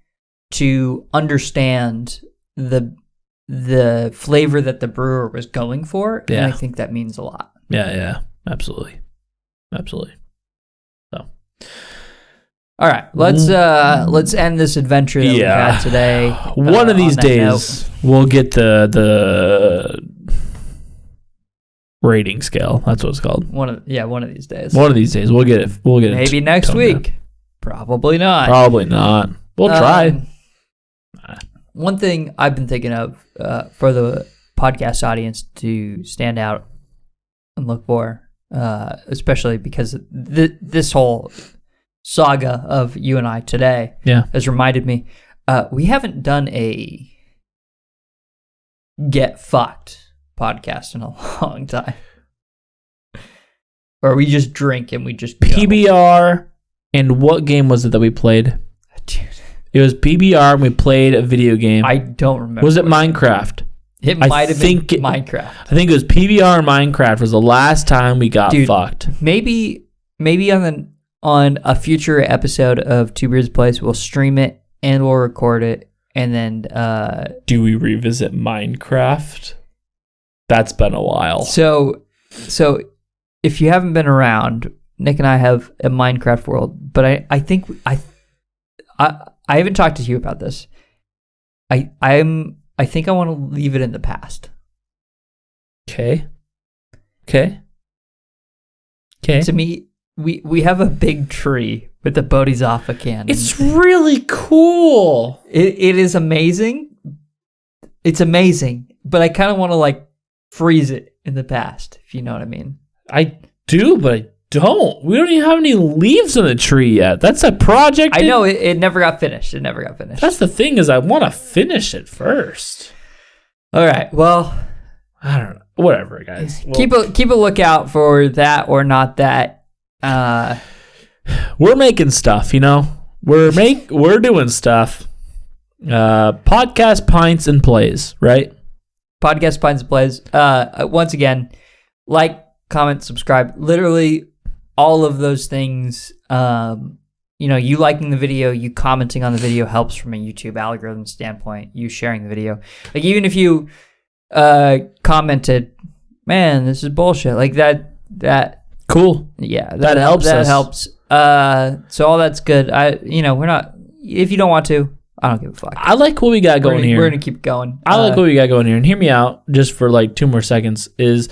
to understand the flavor that the brewer was going for, and I think that means a lot. Yeah, absolutely. So... All right, let's end this adventure that we've had today. One of these days, we'll get the rating scale. That's what it's called. One of these days. One of these days, we'll get it. Maybe next week. Down. Probably not. We'll try. One thing I've been thinking of for the podcast audience to stand out and look for, especially because this whole saga of you and I today has reminded me we haven't done a get fucked podcast in a long time, or we just drink and we just go. PBR. And what game was it that we played? Dude, it was PBR and we played a video game. I don't remember. Was it Minecraft? It might have been Minecraft. I think it was PBR and Minecraft was the last time we got fucked. Maybe on a future episode of Two Beers Place, we'll stream it and we'll record it, and then do we revisit Minecraft? That's been a while. So if you haven't been around, Nick and I have a Minecraft world, but I think I haven't talked to you about this. I think I want to leave it in the past. Okay. To me, we have a big tree with the Bodhisattva cannon. It's really cool. It is amazing. It's amazing, but I kind of want to like freeze it in the past, if you know what I mean. I do, but I don't. We don't even have any leaves on the tree yet. That's a project. I know it never got finished. That's the thing, is I want to finish it first. All right. Well, I don't know. Whatever, guys. Keep a lookout for that or not that. We're making stuff, We're doing stuff. Podcast Pints and Plays, right? Podcast Pints and Plays. Once again, like, comment, subscribe. Literally all of those things. You liking the video, you commenting on the video helps from a YouTube algorithm standpoint. You sharing the video, like even if you commented, "Man, this is bullshit," like that. Cool. Yeah, that helps. That helps. So all that's good. We're not. If you don't want to, I don't give a fuck. I like what we got going here. We're gonna keep going. I like what we got going here, and hear me out just for like 2 more seconds. Is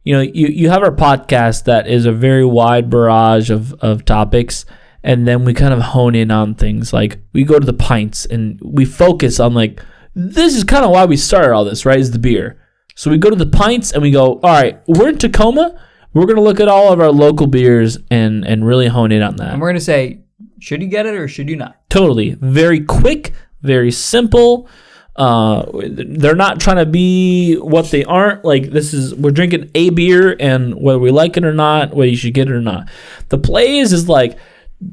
you have our podcast that is a very wide barrage of topics, and then we kind of hone in on things. Like we go to the pints and we focus on like, this is kind of why we started all this, right? Is the beer. So we go to the pints and we go, all right, we're in Tacoma. We're going to look at all of our local beers and really hone in on that. And we're going to say, should you get it or should you not? Totally. Very quick, very simple. They're not trying to be what they aren't. Like we're drinking a beer, and whether we like it or not, whether you should get it or not. The plays is like,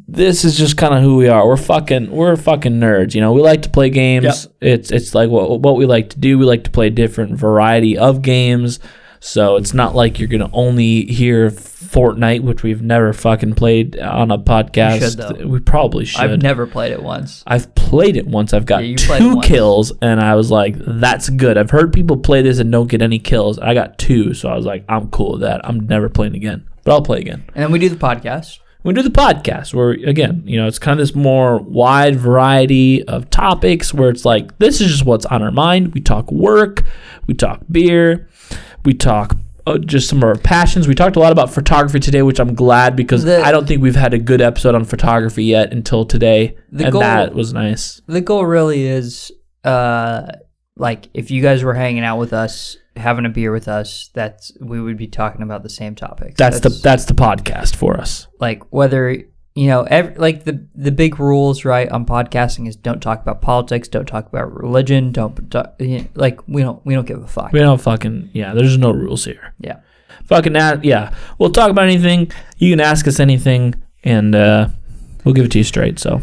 this is just kind of who we are. We're fucking nerds. We like to play games. Yep. It's like what we like to do. We like to play a different variety of games. So it's not like you're gonna only hear Fortnite, which we've never fucking played on a podcast. You should, though. We probably should. I've never played it once. I've played it once. I've got 2 kills, and I was like, that's good. I've heard people play this and don't get any kills. I got 2, so I was like, I'm cool with that. I'm never playing again, but I'll play again. And then we do the podcast. We do the podcast where, again, it's kind of this more wide variety of topics where it's like, this is just what's on our mind. We talk work, we talk beer, we talk just some of our passions. We talked a lot about photography today, which I'm glad, because I don't think we've had a good episode on photography yet until today, that was nice. The goal really is, like, if you guys were hanging out with us, having a beer with us, we would be talking about the same topics. That's the podcast for us. Like, whether like the big rules, right, on podcasting is don't talk about politics, don't talk about religion, like we don't give a fuck. We don't fucking there's no rules here. Yeah. Fucking we'll talk about anything. You can ask us anything, and we'll give it to you straight. So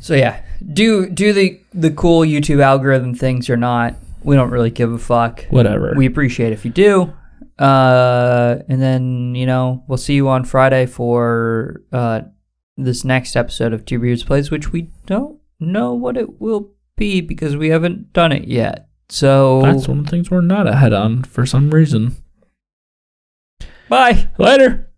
yeah, do the cool YouTube algorithm things or not. We don't really give a fuck. Whatever. We appreciate if you do. And then, we'll see you on Friday for this next episode of Two Beards Plays, which we don't know what it will be because we haven't done it yet. So that's one of the things we're not ahead on for some reason. Bye. Later.